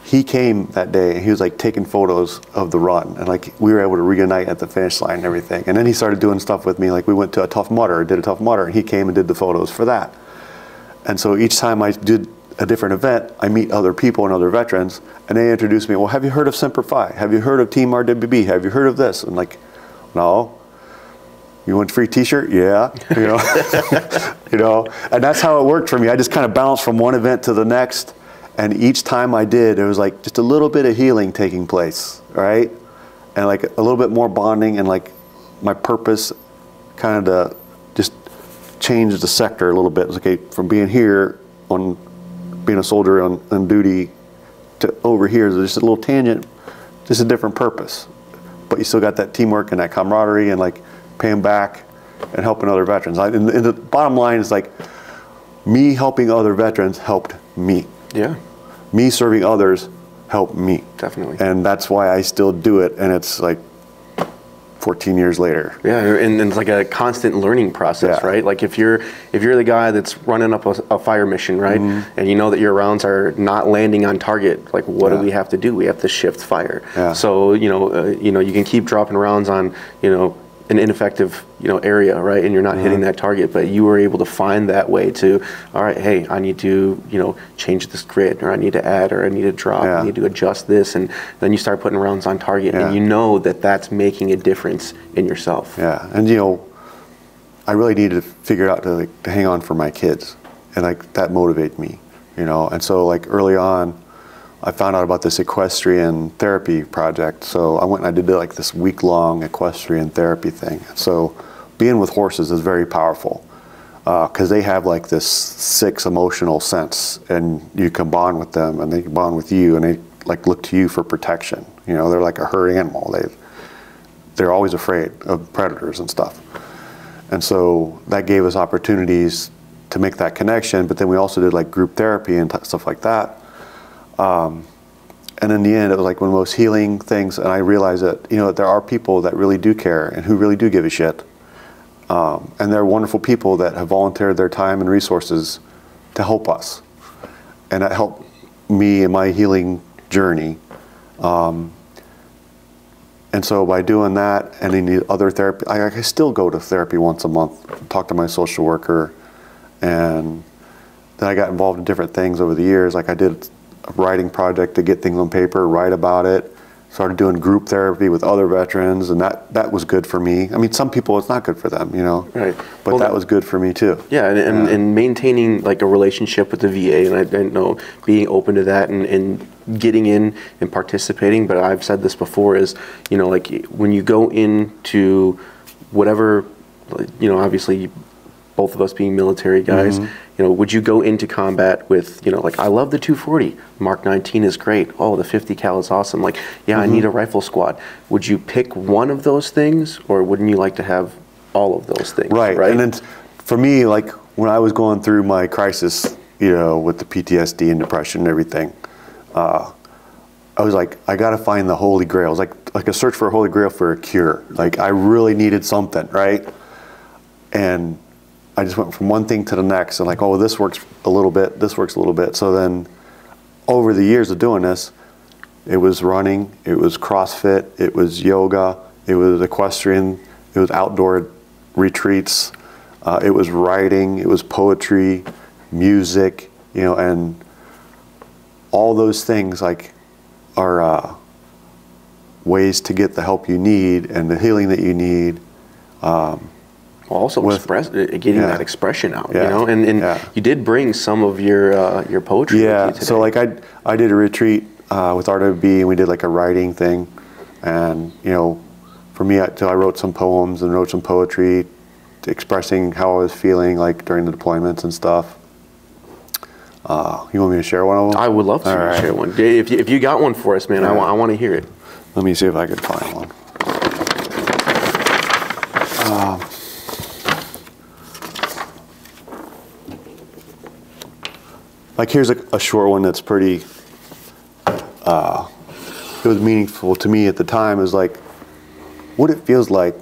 he came that day and he was like taking photos of the run, and like, we were able to reunite at the finish line and everything. And then he started doing stuff with me, like we went to a Tough Mudder, did a Tough Mudder, and he came and did the photos for that. And so each time I did a different event, I meet other people and other veterans, and they introduce me, well, have you heard of Semper Fi? Have you heard of Team RWB? Have you heard of this? And like, no. You want a free t-shirt? Yeah, you know, you know, and that's how it worked for me. I just kind of bounced from one event to the next, and each time I did, there was like just a little bit of healing taking place, right? And like a little bit more bonding, and like my purpose kind of just changed the sector a little bit. It was okay, from being here on being a soldier on duty to over here, there's just a little tangent, just a different purpose. But you still got that teamwork and that camaraderie, and like paying back and helping other veterans. And the bottom line is like, me helping other veterans helped me. Yeah. Me serving others helped me. Definitely. And that's why I still do it, and it's like 14 years later. Yeah, and it's like a constant learning process, Yeah. right? Like if you're the guy that's running up a fire mission, right, and you know that your rounds are not landing on target, like what do we have to do? We have to shift fire. Yeah. So you can keep dropping rounds on an ineffective area, right, and you're not hitting that target, but you were able to find that way to, all right, hey, I need to change this grid, or I need to add, or I need to drop, I need to adjust this, and then you start putting rounds on target, and you know that that's making a difference in yourself. Yeah, and I really needed to figure out to hang on for my kids, and like that motivated me, and so like early on, I found out about this equestrian therapy project. So I went and I did like this week-long equestrian therapy thing. So being with horses is very powerful because they have like this 6 emotional sense, and you can bond with them, and they can bond with you, and they like look to you for protection. They're like a herd animal. They're always afraid of predators and stuff. And so that gave us opportunities to make that connection. But then we also did like group therapy and stuff like that. And in the end, it was like one of the most healing things, and I realized that there are people that really do care and who really do give a shit, and there are wonderful people that have volunteered their time and resources to help us. and that helped me in my healing journey. And so by doing that and any other therapy, I still go to therapy once a month, talk to my social worker, and then I got involved in different things over the years. Like I did a writing project to get things on paper, write about it. Started doing group therapy with other veterans, and that was good for me. I mean, some people it's not good for them, you know. Right. But well, that was good for me too. Yeah, and maintaining like a relationship with the VA, and I didn't know being open to that and getting in and participating. But I've said this before: is you know, like when you go into whatever, you know, obviously both of us being military guys. Mm-hmm. You know, would you go into combat with, you know, like, I love the 240, Mark 19 is great, oh, the 50 cal is awesome, like, yeah, I need a rifle squad. Would you pick one of those things, or wouldn't you like to have all of those things? Right, and then for me, like, when I was going through my crisis, you know, with the PTSD and depression and everything, I was like, I gotta find the Holy Grail. It was like a search for a Holy Grail for a cure. Like, I really needed something, right? And I just went from one thing to the next and like, oh, this works a little bit, this works a little bit. So then over the years of doing this, it was running, it was CrossFit, it was yoga, it was equestrian, it was outdoor retreats, it was writing, it was poetry, music, you know, and all those things like are ways to get the help you need and the healing that you need. Well, also getting that expression out, you know, and you did bring some of your poetry with you today. So like I did a retreat with RWB, and we did like a writing thing, and you know, for me, I wrote some poems and wrote some poetry, expressing how I was feeling like during the deployments and stuff. You want me to share one of them? I would love to share one. If you got one for us, man, I want to hear it. Let me see if I can find one. Like here's a short one that's pretty, it was meaningful to me at the time. It was like, what it feels like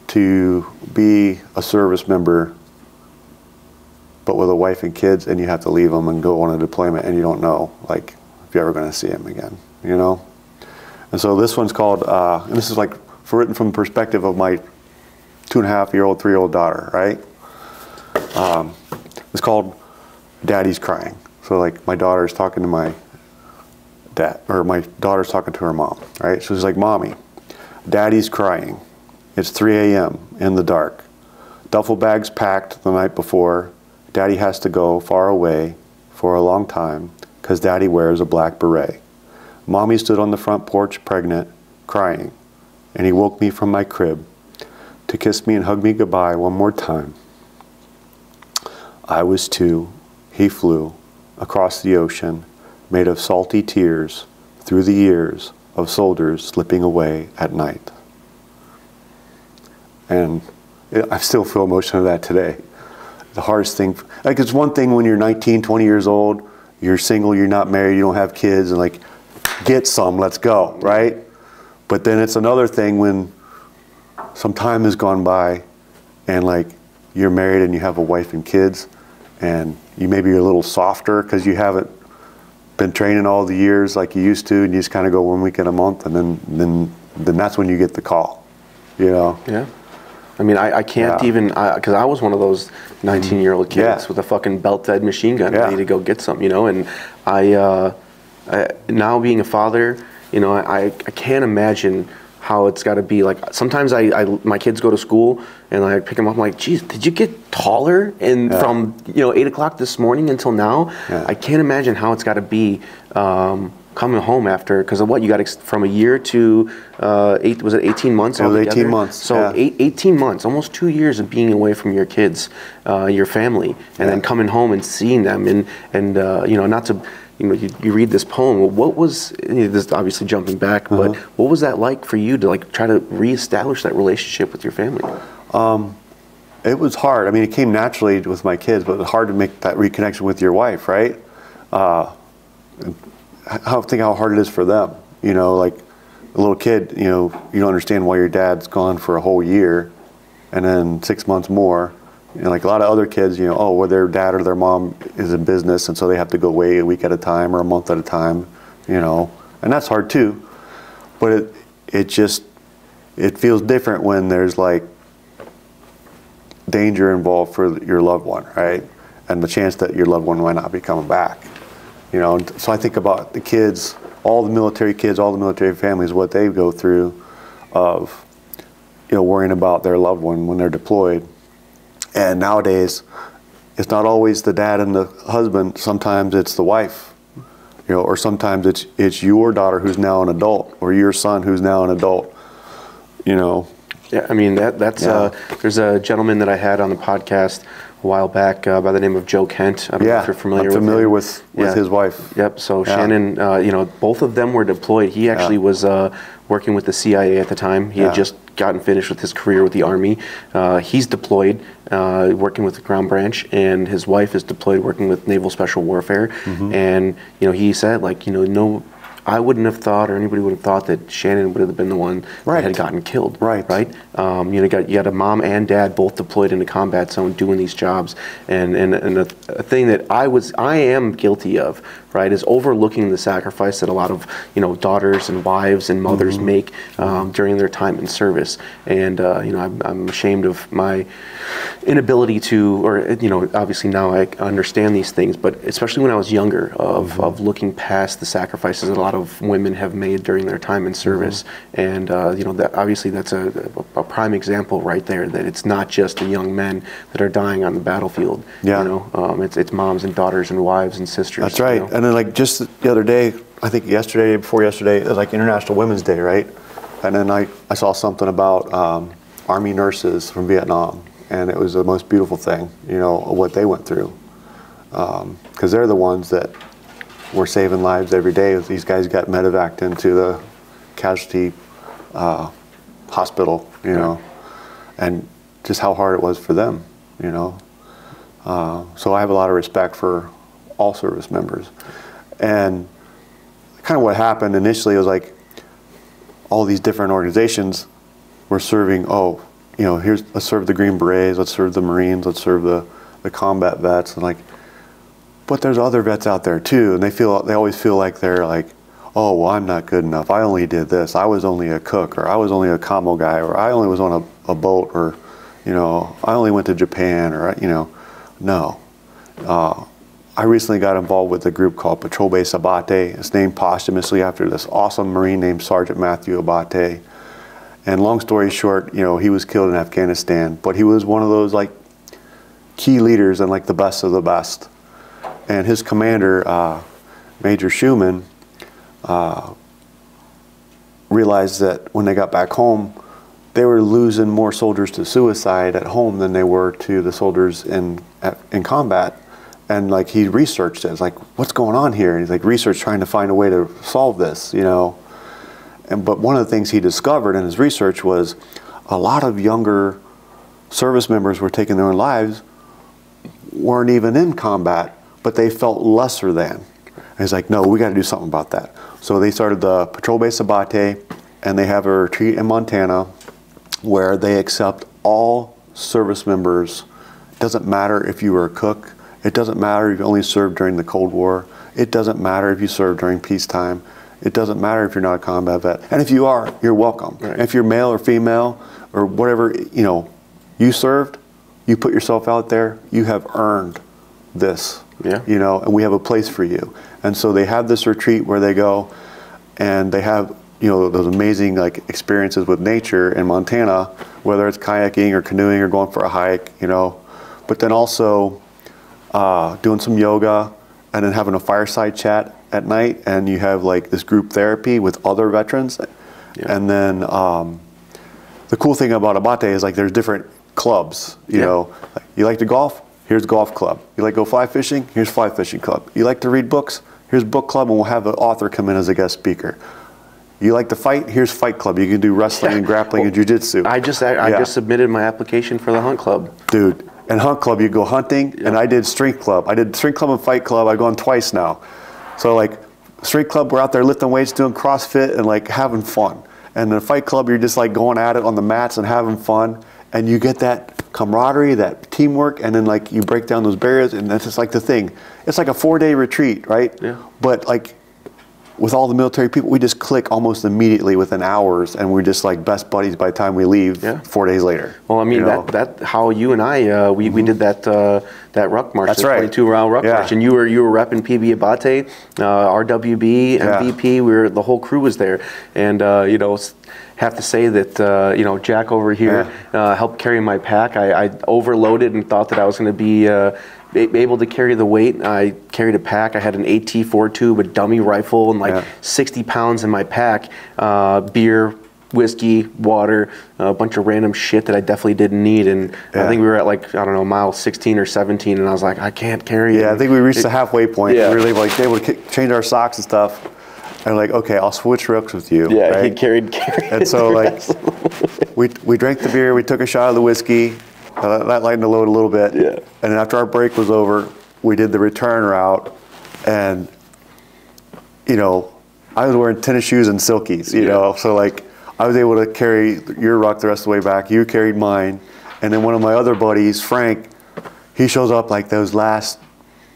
to be a service member, but with a wife and kids, and you have to leave them and go on a deployment, and you don't know, like, if you're ever going to see them again, you know? And so this one's called, and this is like written from the perspective of my 2.5-year-old, 3-year-old daughter, right? It's called Daddy's Crying. So like my daughter's talking to my dad, or my daughter's talking to her mom, right? So she's like, Mommy, Daddy's crying. It's 3 a.m. in the dark. Duffel bags packed the night before. Daddy has to go far away for a long time because Daddy wears a black beret. Mommy stood on the front porch pregnant, crying, and he woke me from my crib to kiss me and hug me goodbye one more time. I was 2. He flew across the ocean, made of salty tears, through the years of soldiers slipping away at night. And I still feel emotion of that today. The hardest thing, like it's one thing when you're 19, 20 years old, you're single, you're not married, you don't have kids, and like, get some, let's go, right? But then it's another thing when some time has gone by and like you're married and you have a wife and kids, and you maybe you're a little softer because you haven't been training all the years like you used to, and you just kind of go 1 week in a month, and then that's when you get the call, you know? Yeah. I mean, I can't even, because I was one of those 19-year-old kids with a fucking belt-fed machine gun ready to go get some, you know? And I now being a father, you know, I can't imagine how it's got to be. Like sometimes my kids go to school and I pick them up. I'm like, geez, did you get taller? And from 8 o'clock this morning until now, I can't imagine how it's got to be coming home after, because of what you got from a year to 18 months? It was 18 months. So 18 months, almost 2 years of being away from your kids, your family, and then coming home and seeing them, and not to. You read this poem. What was this? Obviously, jumping back, but what was that like for you to like try to reestablish that relationship with your family? It was hard. I mean, it came naturally with my kids, but it was hard to make that reconnection with your wife, right? Think how hard it is for them. You know, like a little kid. You know, you don't understand why your dad's gone for a whole year, and then 6 months more, You know, like a lot of other kids, you know, oh, well, their dad or their mom is in business, and so they have to go away a week at a time or a month at a time, you know, and that's hard too. But it feels different when there's like danger involved for your loved one, right? And the chance that your loved one might not be coming back, you know. And so I think about the kids, all the military kids, all the military families, what they go through of, you know, worrying about their loved one when they're deployed. And nowadays, it's not always the dad and the husband. Sometimes it's the wife, you know, or sometimes it's your daughter who's now an adult, or your son who's now an adult, you know. Yeah, I mean, there's a gentleman that I had on the podcast a while back by the name of Joe Kent. I don't know if you're familiar with him. I'm familiar with his wife. Yep, so Shannon, you know, both of them were deployed. He actually was working with the CIA at the time. He had just gotten finished with his career with the Army. He's deployed, working with the Ground Branch, and his wife is deployed working with Naval Special Warfare. And, you know, he said, like, you know, I wouldn't have thought, or anybody would have thought, that Shannon would have been the one that had gotten killed. Right. You know, you got a mom and dad both deployed in a combat zone doing these jobs, and a thing that I am guilty of, right, is overlooking the sacrifice that a lot of, you know, daughters and wives and mothers make during their time in service. And you know, I'm ashamed of my inability to, or, you know, obviously now I understand these things, but especially when I was younger, of looking past the sacrifices that a lot of women have made during their time in service. And you know, that obviously that's a prime example right there, that it's not just the young men that are dying on the battlefield. You know, it's moms and daughters and wives and sisters. That's right. You know? And then, like, just the other day, I think yesterday, before yesterday, it was like International Women's Day, right? And then I saw something about Army nurses from Vietnam, and it was the most beautiful thing, you know, what they went through, because they're the ones that were saving lives every day. These guys got medevaced into the casualty hospital, you know, and just how hard it was for them, you know. So I have a lot of respect for all service members. And kind of what happened initially was, like, all these different organizations were serving, oh, you know, let's serve the Green Berets, let's serve the Marines, let's serve the combat vets, and like, but there's other vets out there too, and they always feel like they're like, oh, well, I'm not good enough, I only did this, I was only a cook, or I was only a commo guy, or I only was on a boat, or, you know, I only went to Japan, or, you know. No. I recently got involved with a group called Patrol Base Abate. It's named posthumously after this awesome Marine named Sergeant Matthew Abate. And long story short, you know, he was killed in Afghanistan, but he was one of those, like, key leaders and, like, the best of the best. And his commander, Major Schumann, realized that when they got back home, they were losing more soldiers to suicide at home than they were to the soldiers in combat. And, like, he researched it. It's like, what's going on here? And he's like, trying to find a way to solve this, you know. But one of the things he discovered in his research was a lot of younger service members were taking their own lives, weren't even in combat, but they felt lesser than. And he's like, no, we got to do something about that. So they started the Patrol Base Abate, and they have a retreat in Montana where they accept all service members. It doesn't matter if you were a cook. It doesn't matter if you only served during the Cold War. It doesn't matter if you served during peacetime. It doesn't matter if you're not a combat vet. And if you are, you're welcome. Right. If you're male or female or whatever, you know, you served, you put yourself out there, you have earned this, you know, and we have a place for you. And so they have this retreat where they go and they have, you know, those amazing, like, experiences with nature in Montana, whether it's kayaking or canoeing or going for a hike, you know, but then also doing some yoga and then having a fireside chat at night, and you have, like, this group therapy with other veterans. And then the cool thing about Abate is, like, there's different clubs, you know. Like, you like to golf? Here's golf club. You like to go fly fishing? Here's fly fishing club. You like to read books? Here's book club, and we'll have an author come in as a guest speaker. You like to fight? Here's fight club. You can do wrestling and grappling and jiu-jitsu. I just submitted my application for the hunt club. Dude, and hunt club, you go hunting, and I did strength club. I did strength club and fight club. I've gone twice now. So, like, strength club, we're out there lifting weights, doing CrossFit, and, like, having fun. And the fight club, you're just, like, going at it on the mats and having fun. And you get that camaraderie, that teamwork, and then like you break down those barriers, and that's just like the thing. It's like a 4-day retreat, right? Yeah. But like with all the military people, we just click almost immediately within hours, and we're just like best buddies by the time we leave. Yeah. 4 days later. Well, I mean, that how you and I we did that ruck march. That's the right. 22-round ruck Yeah. march, and you were repping PB Abate, RWB, MVP. The whole crew was there, and you know, have to say that you know, Jack over here helped carry my pack. I overloaded and thought that I was going to be able to carry the weight. I carried a pack. I had an AT-4 tube, a dummy rifle, and like 60 pounds in my pack. Beer, whiskey, water, a bunch of random shit that I definitely didn't need. And I think we were at like, I don't know, mile 16 or 17, and I was like, I can't carry it. Yeah, I think we reached the halfway point. Yeah. We were like able to change our socks and stuff. And like, okay, I'll switch rucks with you. Yeah, right? he carried And so like, we drank the beer, we took a shot of the whiskey, that lightened the load a little bit. Yeah. And then after our break was over, we did the return route, and you know, I was wearing tennis shoes and silkies, you know, so like I was able to carry your ruck the rest of the way back. You carried mine, and then one of my other buddies, Frank, he shows up like those last,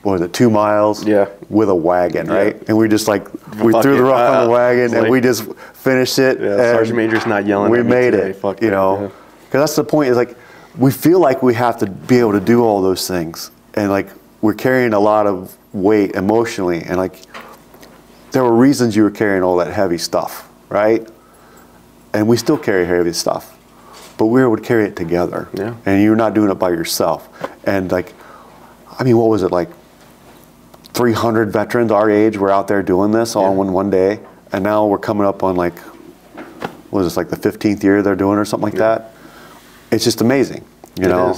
what was it, 2 miles with a wagon, right? And we just like, we threw the ruck on the wagon, and we just finished it. Yeah, Sergeant Major's not yelling we at me made today. it, Fuck you know, because that's the point, is like, we feel like we have to be able to do all those things, and like we're carrying a lot of weight emotionally, and like there were reasons you were carrying all that heavy stuff, right? And we still carry heavy stuff, but we were able to carry it together. Yeah. And you're not doing it by yourself. And like, I mean, what was it, like 300 veterans our age were out there doing this all in one day, and now we're coming up on like, what was this, like the 15th year they're doing or something like that? It's just amazing, you know.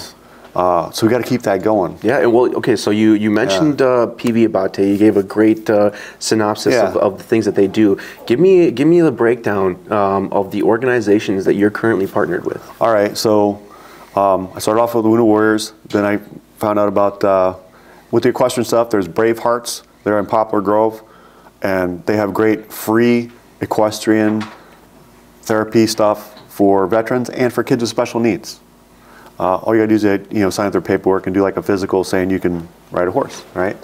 So we got to keep that going. Yeah, and well, okay. So you mentioned PB Abate. You gave a great synopsis of the things that they do. Give me the breakdown of the organizations that you're currently partnered with. All right. So I started off with the Wounded Warriors. Then I found out about with the equestrian stuff. There's Brave Hearts. They're in Poplar Grove, and they have great free equestrian therapy stuff for veterans and for kids with special needs. All you gotta do is sign up their paperwork and do like a physical saying you can ride a horse, right?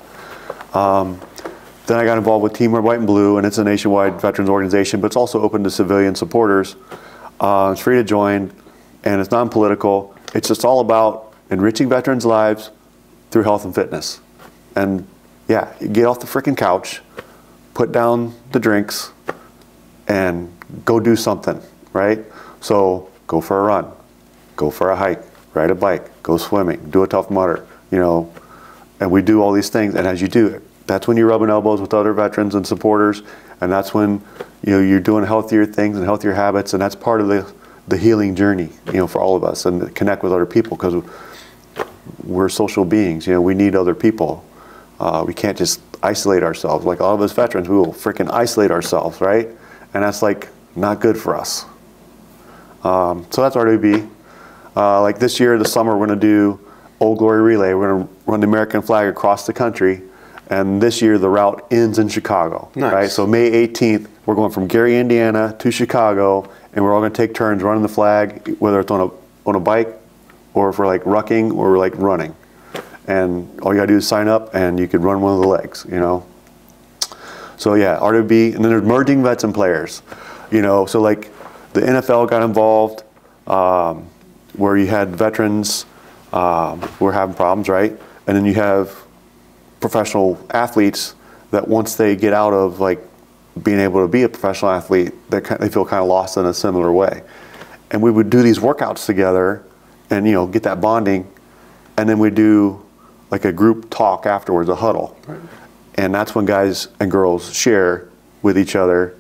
Then I got involved with Team Red, White, and Blue, and it's a nationwide veterans organization, but it's also open to civilian supporters. It's free to join, and it's non-political. It's just all about enriching veterans' lives through health and fitness. And yeah, you get off the freaking couch, put down the drinks, and go do something, right? So go for a run, go for a hike, ride a bike, go swimming, do a Tough Mudder, you know, and we do all these things. And as you do it, that's when you're rubbing elbows with other veterans and supporters, and that's when you're doing healthier things and healthier habits, and that's part of the healing journey, for all of us, and connect with other people, because we're social beings. We need other people. We can't just isolate ourselves. Like all of us veterans, we will freaking isolate ourselves, right? And that's like not good for us. So that's RWB. Like this year, this summer, we're going to do Old Glory Relay. We're going to run the American flag across the country. And this year, the route ends in Chicago. Nice. Right? So May 18th, we're going from Gary, Indiana to Chicago, and we're all going to take turns running the flag, whether it's on a bike, or if we're like rucking, or we're like running. And all you got to do is sign up, and you could run one of the legs, So yeah, RWB, and then there's merging vets and players. So like the NFL got involved, where you had veterans who were having problems, right? And then you have professional athletes that once they get out of like being able to be a professional athlete, they feel kind of lost in a similar way. And we would do these workouts together and get that bonding, and then we do like a group talk afterwards, a huddle. Right. And that's when guys and girls share with each other,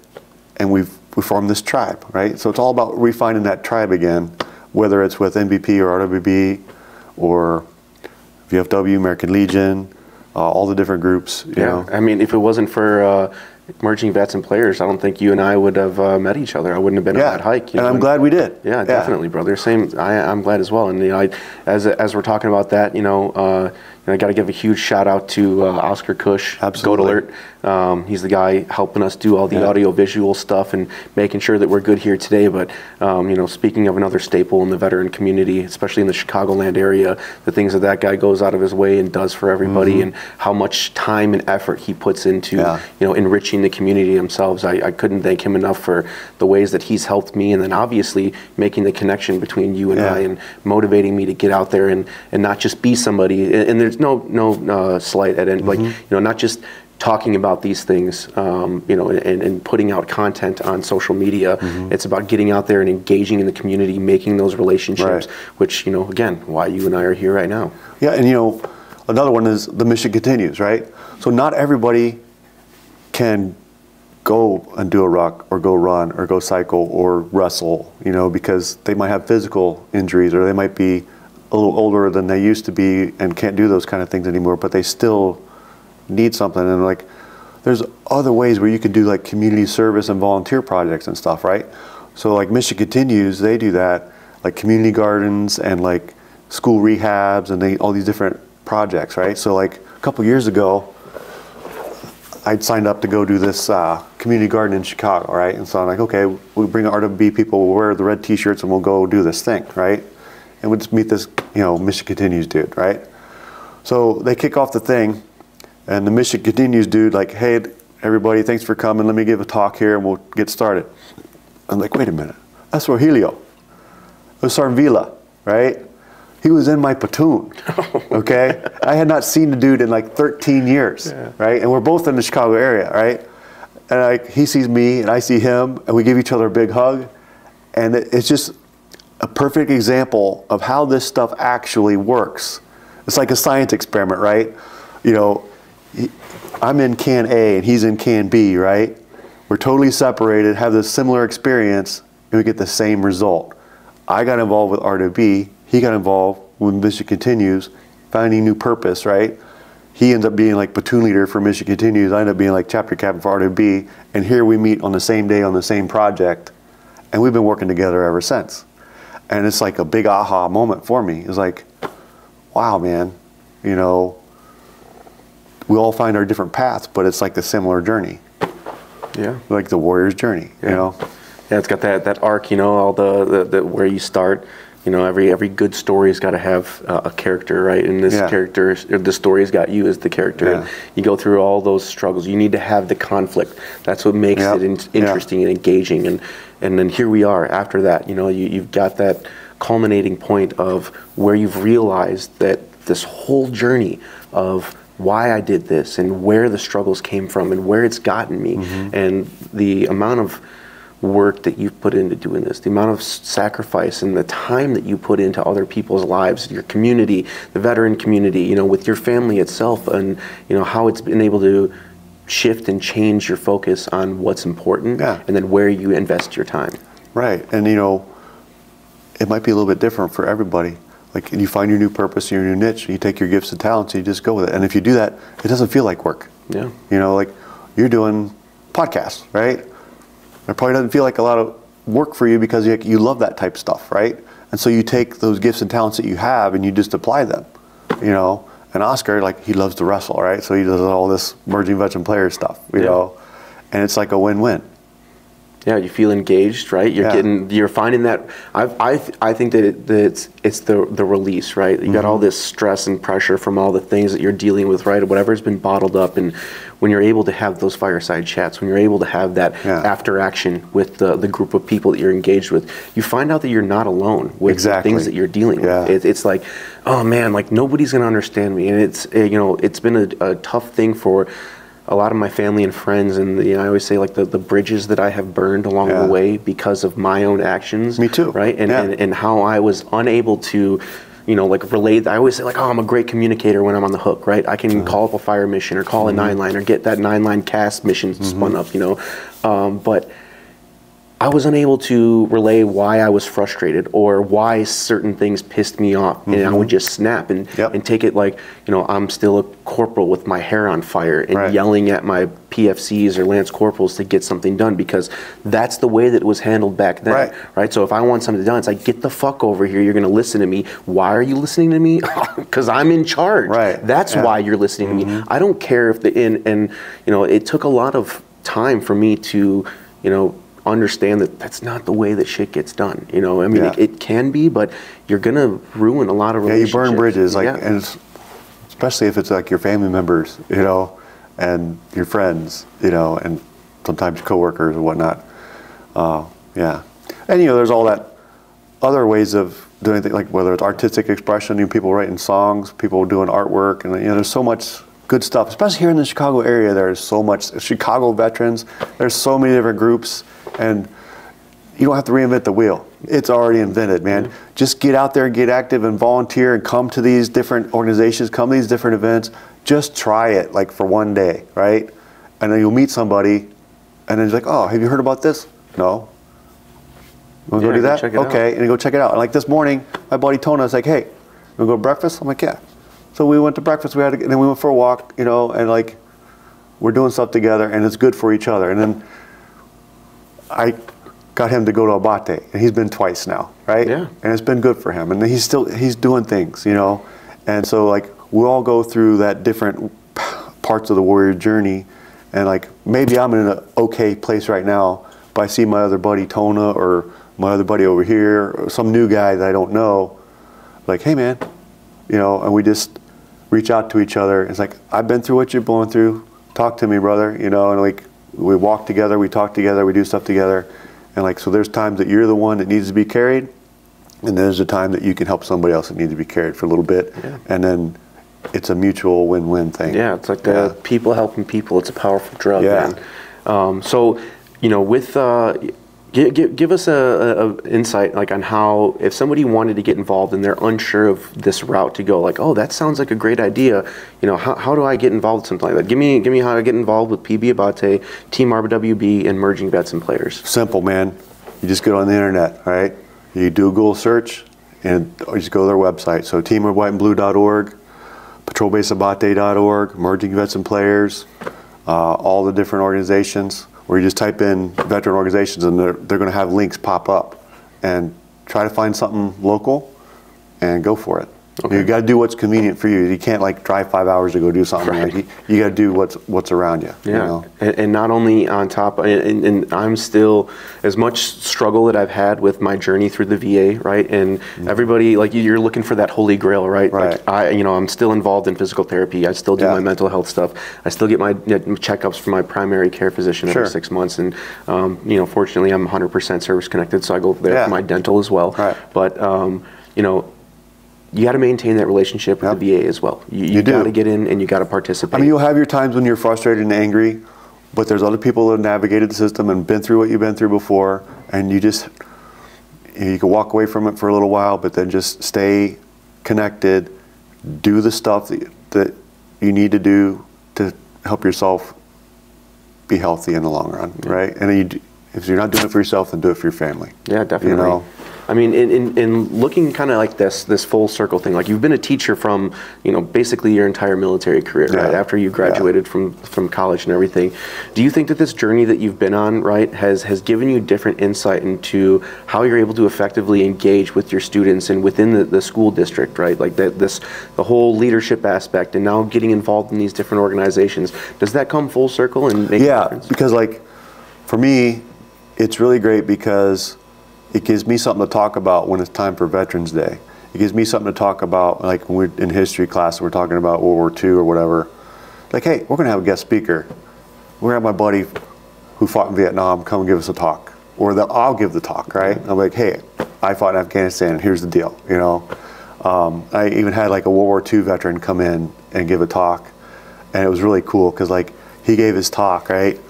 and we form this tribe, right? So it's all about refinding that tribe again, whether it's with MVP or RWB or VFW, American Legion, all the different groups. You know? I mean, if it wasn't for merging vets and players, I don't think you and I would have met each other. I wouldn't have been on that hike. And I'm glad we did. Yeah, definitely, brother. Same. I'm glad as well. And as we're talking about that, And I got to give a huge shout out to Oscar Cush, Goat Alert. He's the guy helping us do all the audio visual stuff and making sure that we're good here today. But you know, speaking of another staple in the veteran community, especially in the Chicagoland area, the things that guy goes out of his way and does for everybody, and how much time and effort he puts into you know, enriching the community themselves. I couldn't thank him enough for the ways that he's helped me, and then obviously making the connection between you and I, and motivating me to get out there and not just be somebody. And there's no slight at it, like, you know, not just talking about these things, you know, and putting out content on social media. It's about getting out there and engaging in the community, making those relationships, which, you know, again, why you and I are here right now. Yeah, and you know, another one is the mission continues, right? So not everybody can go and do a ruck or go run or go cycle or wrestle, you know, because they might have physical injuries, or they might be a little older than they used to be and can't do those kind of things anymore, but they still need something. And like, there's other ways where you can do like community service and volunteer projects and stuff, right? So like Mission Continues, they do that, like community gardens and like school rehabs and all these different projects, right? So like a couple years ago, I'd signed up to go do this community garden in Chicago, right? And so I'm like, okay, we'll bring RWB people, we'll wear the red t-shirts and we'll go do this thing, right? And we'll just meet this, you know, Mission Continues dude, right? So they kick off the thing, and the Mission Continues dude, like, hey, everybody, thanks for coming. Let me give a talk here and we'll get started. I'm like, wait a minute, that's Rogelio. It was Sarvila, right? He was in my platoon, okay? I had not seen the dude in like 13 years, right? And we're both in the Chicago area, right? And he sees me and I see him, and we give each other a big hug. And it's just a perfect example of how this stuff actually works. It's like a science experiment, right? You know, I'm in can A and he's in can B, right? We're totally separated, have this similar experience, and we get the same result. I got involved with RWB, he got involved when Mission Continues, finding new purpose, right? He ends up being like platoon leader for Mission Continues, I end up being like chapter captain for RWB, and here we meet on the same day on the same project, and we've been working together ever since. And it's like a big aha moment for me. It's like, wow, man, you know, we all find our different paths, but it's like a similar journey. Yeah. Like the warrior's journey, you know? Yeah, it's got that arc, you know, all the where you start. You know, every good story's got to have a character, right? And this character, the story's got you as the character. And you go through all those struggles. You need to have the conflict. That's what makes it interesting and engaging. And then here we are after that. You know, you've got that culminating point of where you've realized that this whole journey of why I did this and where the struggles came from and where it's gotten me, and the amount of work that you've put into doing this, the amount of sacrifice and the time that you put into other people's lives, your community, the veteran community, you know, with your family itself, and you know how it's been able to shift and change your focus on what's important, and then where you invest your time. Right, and you know, it might be a little bit different for everybody. Like, you find your new purpose, your new niche, you take your gifts and talents, and you just go with it. And if you do that, it doesn't feel like work. Yeah. You know, like you're doing podcasts, right? It probably doesn't feel like a lot of work for you because you love that type of stuff, right? And so you take those gifts and talents that you have and you just apply them, you know? And Oscar, like, he loves to wrestle, right? So he does all this emerging veteran player stuff, you know? And it's like a win-win. Yeah, you feel engaged, right? You're finding that. I think that it's the release, right? You got all this stress and pressure from all the things that you're dealing with, right? Whatever's been bottled up, and when you're able to have those fireside chats, when you're able to have that after action with the group of people that you're engaged with, you find out that you're not alone with the things that you're dealing with. It's like, oh man, like nobody's gonna understand me, and it's you know, it's been a tough thing for a lot of my family and friends, and you know, I always say like the bridges that I have burned along the way because of my own actions. Me too. Right, and how I was unable to, you know, like relate. I always say like, oh, I'm a great communicator when I'm on the hook, right? I can call up a fire mission or call a 9-line or get that 9-line cast mission spun up, you know, but I was unable to relay why I was frustrated or why certain things pissed me off, and I would just snap and take it like, you know, I'm still a corporal with my hair on fire and yelling at my PFCs or Lance Corporals to get something done, because that's the way that it was handled back then, right? So if I want something done, it's like, get the fuck over here, you're gonna listen to me. Why are you listening to me? Because because I'm in charge. Right. That's why you're listening to me. I don't care if and you know, it took a lot of time for me to, you know, understand that that's not the way that shit gets done. You know, I mean, it can be, but you're gonna ruin a lot of relationships. Yeah, you burn bridges, like, and especially if it's like your family members, you know, and your friends, you know, and sometimes coworkers or whatnot. Yeah, and you know, there's all that other ways of doing things, like whether it's artistic expression, you know, people writing songs, people doing artwork, and you know, there's so much good stuff, especially here in the Chicago area. There's so much Chicago veterans. There's so many different groups, and you don't have to reinvent the wheel. It's already invented, man. Just get out there and get active and volunteer and come to these different organizations, come to these different events. Just try it, like for one day, right? And then you'll meet somebody, and then it's like, oh, have you heard about this? No. You want to go do that? Okay, and you go check it out. And like this morning, my buddy Tona was like, hey, you want to go to breakfast? I'm like, yeah. So we went to breakfast, and then we went for a walk, you know, and like, we're doing stuff together, and it's good for each other. And then I got him to go to Abate, and he's been twice now, right? Yeah. And it's been good for him, and he's doing things, you know. And so like, we all go through that different parts of the warrior journey, and like, maybe I'm in an okay place right now, but I see my other buddy Tona, or my other buddy over here, or some new guy that I don't know, like, hey man, you know, and we just reach out to each other. It's like, I've been through what you're going through, talk to me, brother, you know, and like, we walk together, we talk together, we do stuff together. And like, so there's times that you're the one that needs to be carried, and there's a time that you can help somebody else that needs to be carried for a little bit. And then it's a mutual win-win thing. Yeah, it's like the people helping people. It's a powerful drug, man. So, you know, with, give us a insight, like, on how, if somebody wanted to get involved and they're unsure of this route to go, like, oh, that sounds like a great idea, you know, how do I get involved with something like that? Give me how to get involved with PB Abate, Team RWB, and Merging Vets and Players. Simple, man. You just get on the internet, right? You do a Google search, and you just go to their website. So teamofwhiteandblue.org, patrolbaseabate.org, Merging Vets and Players, all the different organizations, where you just type in veteran organizations, and they're going to have links pop up, and try to find something local and go for it. You got to do what's convenient for you. You can't like drive 5 hours to go do something. Like, you got to do what's around you. You know? And not only on top, and I'm still, as much struggle that I've had with my journey through the VA, right? And everybody, like, you're looking for that holy grail, right? Like, you know, I'm still involved in physical therapy. I still do my mental health stuff. I still get my checkups from my primary care physician every 6 months. And you know, fortunately, I'm 100% service connected, so I go there for my dental as well. But you know, you got to maintain that relationship with the VA as well. You got to get in, and you got to participate. I mean, you'll have your times when you're frustrated and angry, but there's other people that have navigated the system and been through what you've been through before, and you can walk away from it for a little while, but then just stay connected, do the stuff that you need to do to help yourself be healthy in the long run, right? And if you're not doing it for yourself, then do it for your family. Yeah, definitely. You know? I mean, in looking kind of like this full circle thing, like, you've been a teacher from, you know, basically your entire military career, right? After you graduated from college and everything. Do you think that this journey that you've been on, right, has given you different insight into how you're able to effectively engage with your students and within the school district, right? Like the whole leadership aspect, and now getting involved in these different organizations. Does that come full circle and make a difference? Yeah, because like, for me, it's really great because it gives me something to talk about when it's time for Veterans Day. It gives me something to talk about, like when we're in history class, we're talking about World War II or whatever. Like, hey, we're gonna have a guest speaker. We're gonna have my buddy who fought in Vietnam come and give us a talk. Or I'll give the talk, right? I'm like, hey, I fought in Afghanistan, and here's the deal, you know? I even had like a World War II veteran come in and give a talk, and it was really cool, because like, he gave his talk, right?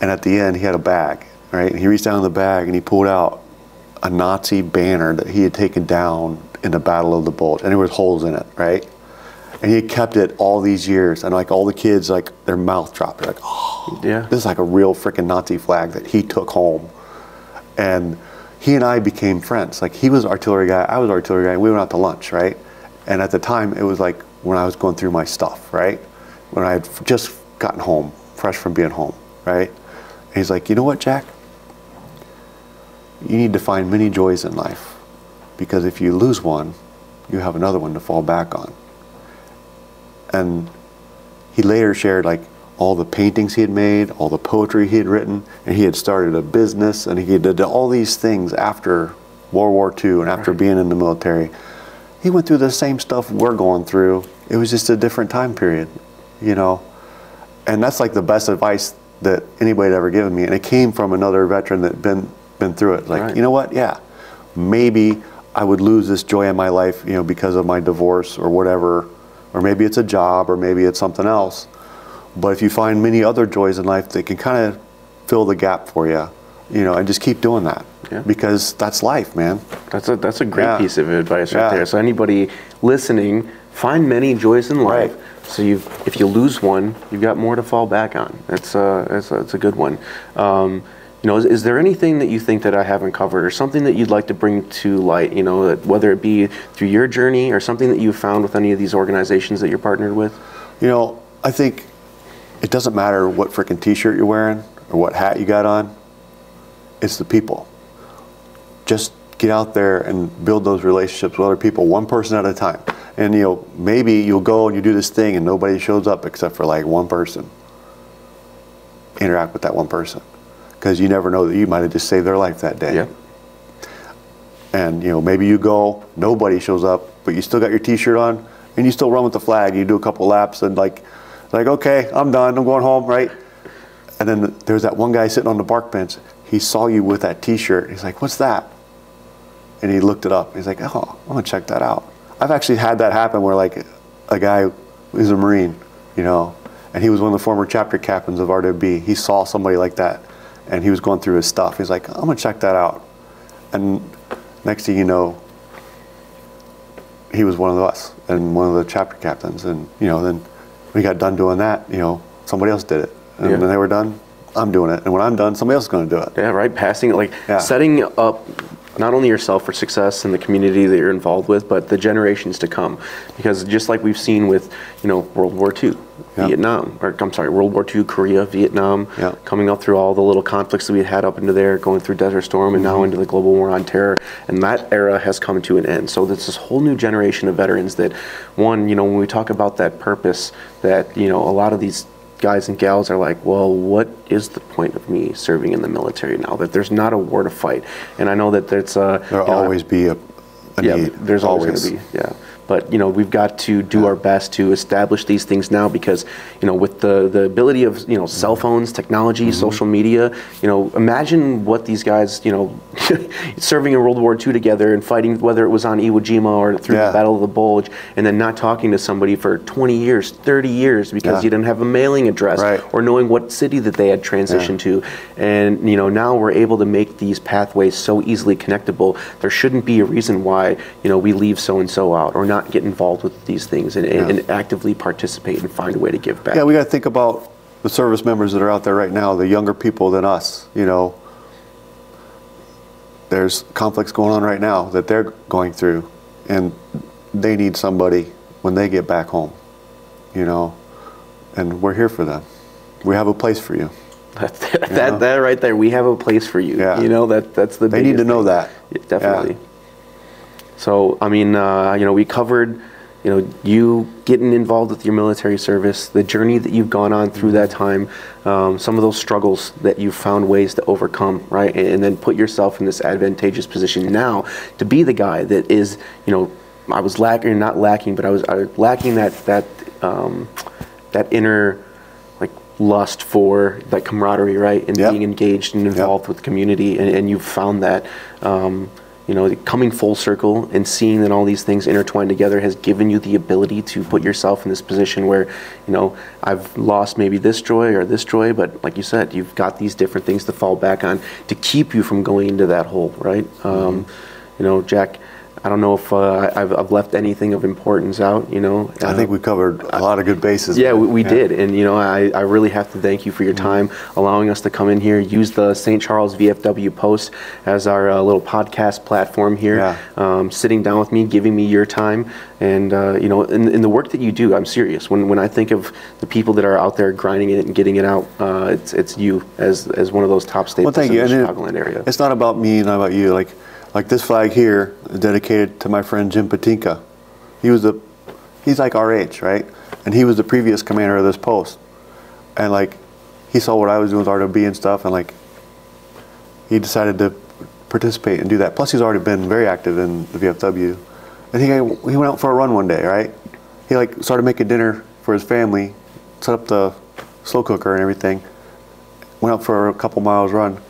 And at the end, he had a bag, right? And he reached down in the bag and he pulled out a Nazi banner that he had taken down in the Battle of the Bulge, and there was holes in it, right? And he had kept it all these years, and like, all the kids, like, their mouth dropped. They're like, oh, this is like a real freaking Nazi flag that he took home. And he and I became friends. Like, he was artillery guy, I was artillery guy, and we went out to lunch, right? And at the time, it was like when I was going through my stuff, right? When I had just gotten home, fresh from being home, right? And he's like, you know what, Jack? You need to find many joys in life, because if you lose one, you have another one to fall back on. And he later shared like all the paintings he had made, all the poetry he had written, and he had started a business, and he did all these things after World War II and after being in the military. He went through the same stuff we're going through. It was just a different time period, you know. And that's like the best advice that anybody had ever given me. And it came from another veteran that been through it. Like, you know what? Yeah, maybe I would lose this joy in my life, you know, because of my divorce or whatever, or maybe it's a job, or maybe it's something else. But if you find many other joys in life, they can kind of fill the gap for you, you know, and just keep doing that. Yeah. Because that's life, man. That's a great piece of advice right there. So anybody listening, find many joys in life. Right. So if you lose one, you've got more to fall back on. That's a good one. You know, is there anything that you think that I haven't covered, or something that you'd like to bring to light? You know, that whether it be through your journey or something that you've found with any of these organizations that you're partnered with. You know, I think it doesn't matter what frickin' T-shirt you're wearing or what hat you got on. It's the people. Just get out there and build those relationships with other people, one person at a time. And you know, maybe you'll go and you do this thing and nobody shows up except for like one person. Interact with that one person, because you never know that you might have just saved their life that day. Yeah. And you know, maybe you go, nobody shows up, but you still got your T-shirt on, and you still run with the flag. You do a couple laps, and like okay, I'm done. I'm going home, right? And then there's that one guy sitting on the park bench. He saw you with that T-shirt. He's like, "What's that?" And he looked it up. He's like, "Oh, I'm gonna check that out." I've actually had that happen where like a guy who's a Marine, you know, and he was one of the former chapter captains of RWB. He saw somebody like that, and he was going through his stuff. He's like, "I'm gonna check that out." And next thing you know, he was one of us and one of the chapter captains. And you know, then when he got done doing that, you know, somebody else did it. And when they were done, I'm doing it. And when I'm done, somebody else is going to do it. Yeah, right. Passing it, like setting up not only yourself for success in the community that you're involved with, but the generations to come. Because just like we've seen with, you know, World War II, Vietnam, or I'm sorry, World War II, Korea, Vietnam, coming up through all the little conflicts that we had up into there, going through Desert Storm, and now into the global war on terror. And that era has come to an end. So there's this whole new generation of veterans that, one, you know, when we talk about that purpose, that, you know, a lot of these guys and gals are like, well, what is the point of me serving in the military now that there's not a war to fight? And I know that there'll always be a need. There's always going to be, But, you know, we've got to do our best to establish these things now, because, you know, with the ability of, you know, cell phones, technology, social media, you know, imagine what these guys, you know, serving in World War II together and fighting, whether it was on Iwo Jima or through the Battle of the Bulge, and then not talking to somebody for 20 years, 30 years, because you didn't have a mailing address or knowing what city that they had transitioned to. And, you know, now we're able to make these pathways so easily connectable. There shouldn't be a reason why, you know, we leave so-and-so out, or not get involved with these things and actively participate and find a way to give back. Yeah, we got to think about the service members that are out there right now, the younger people than us, you know. There's conflicts going on right now that they're going through, and they need somebody when they get back home, you know, and we're here for them. We have a place for you. That right there, we have a place for you. You know, that's the They need to know that. Definitely. So, I mean, you know, we covered, you know, you getting involved with your military service, the journey that you've gone on through that time, some of those struggles that you've found ways to overcome, right? And then put yourself in this advantageous position now to be the guy that is, you know, I was lacking, not lacking, but I was lacking that inner, like, lust for that camaraderie, right? And being engaged and involved with the community, and you've found that. You know, coming full circle and seeing that all these things intertwine together has given you the ability to put yourself in this position where, you know, I've lost maybe this joy or this joy, but like you said, you've got these different things to fall back on to keep you from going into that hole, right? You know, Jack, I don't know if I've left anything of importance out, you know. I think we covered a lot of good bases. Yeah, we did. And, you know, I really have to thank you for your time, allowing us to come in here, use the St. Charles VFW Post as our little podcast platform here, sitting down with me, giving me your time. And, you know, in the work that you do, I'm serious. When I think of the people that are out there grinding it and getting it out, it's you as one of those top staples in the Chicagoland area. It's not about me, not about you. Like this flag here is dedicated to my friend Jim Patinka. He was he's like our age, right? And he was the previous commander of this post. And like, he saw what I was doing with RWB and stuff, and like, he decided to participate and do that. Plus, he's already been very active in the VFW. And he went out for a run one day, right? He like started making dinner for his family, set up the slow cooker and everything, went out for a couple miles run,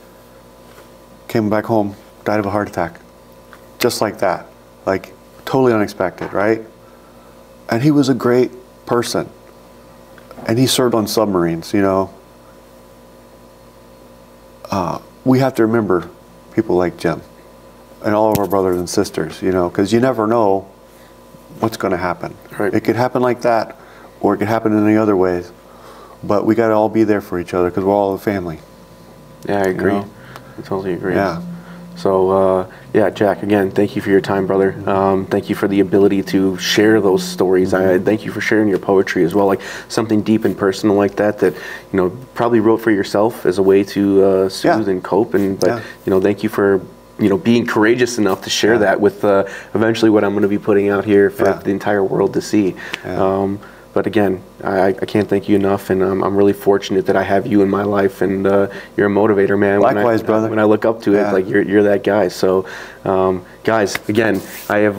came back home, died of a heart attack. Just like that. Like, totally unexpected, right? And he was a great person. And he served on submarines, you know. We have to remember people like Jim and all of our brothers and sisters, you know, because you never know what's going to happen. Right. It could happen like that, or it could happen in any other ways. But we got to all be there for each other because we're all a family. Yeah, I agree. You know? I totally agree. Yeah. So, yeah, Jack, again, thank you for your time, brother. Thank you for the ability to share those stories. I thank you for sharing your poetry as well, like something deep and personal like that, you know, probably wrote for yourself as a way to soothe and cope. But, you know, thank you for, you know, being courageous enough to share that with eventually what I'm going to be putting out here for the entire world to see. But again, I can't thank you enough, and I'm really fortunate that I have you in my life, and you're a motivator, man. Likewise, brother. When I look up to it, like you're that guy. So, guys, again, I have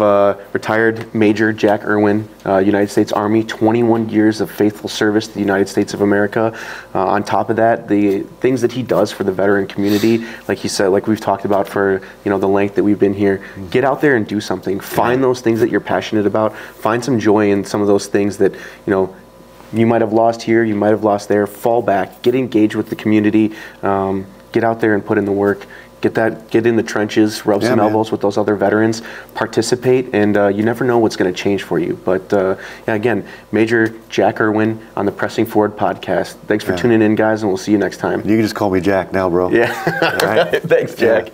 retired Major Jack Erwin, United States Army, 21 years of faithful service to the United States of America. On top of that, the things that he does for the veteran community, like he said, like we've talked about for, you know, the length that we've been here, get out there and do something. Find those things that you're passionate about. Find some joy in some of those things that, you know, you might have lost here, you might have lost there. Fall back, get engaged with the community, get out there and put in the work. Get in the trenches, rub some elbows with those other veterans, participate, and you never know what's going to change for you. But yeah, again, Major Jack Erwin on the Pressing Forward podcast. Thanks for tuning in, guys, and we'll see you next time. You can just call me Jack now, bro. Yeah. All right? Thanks, Jack.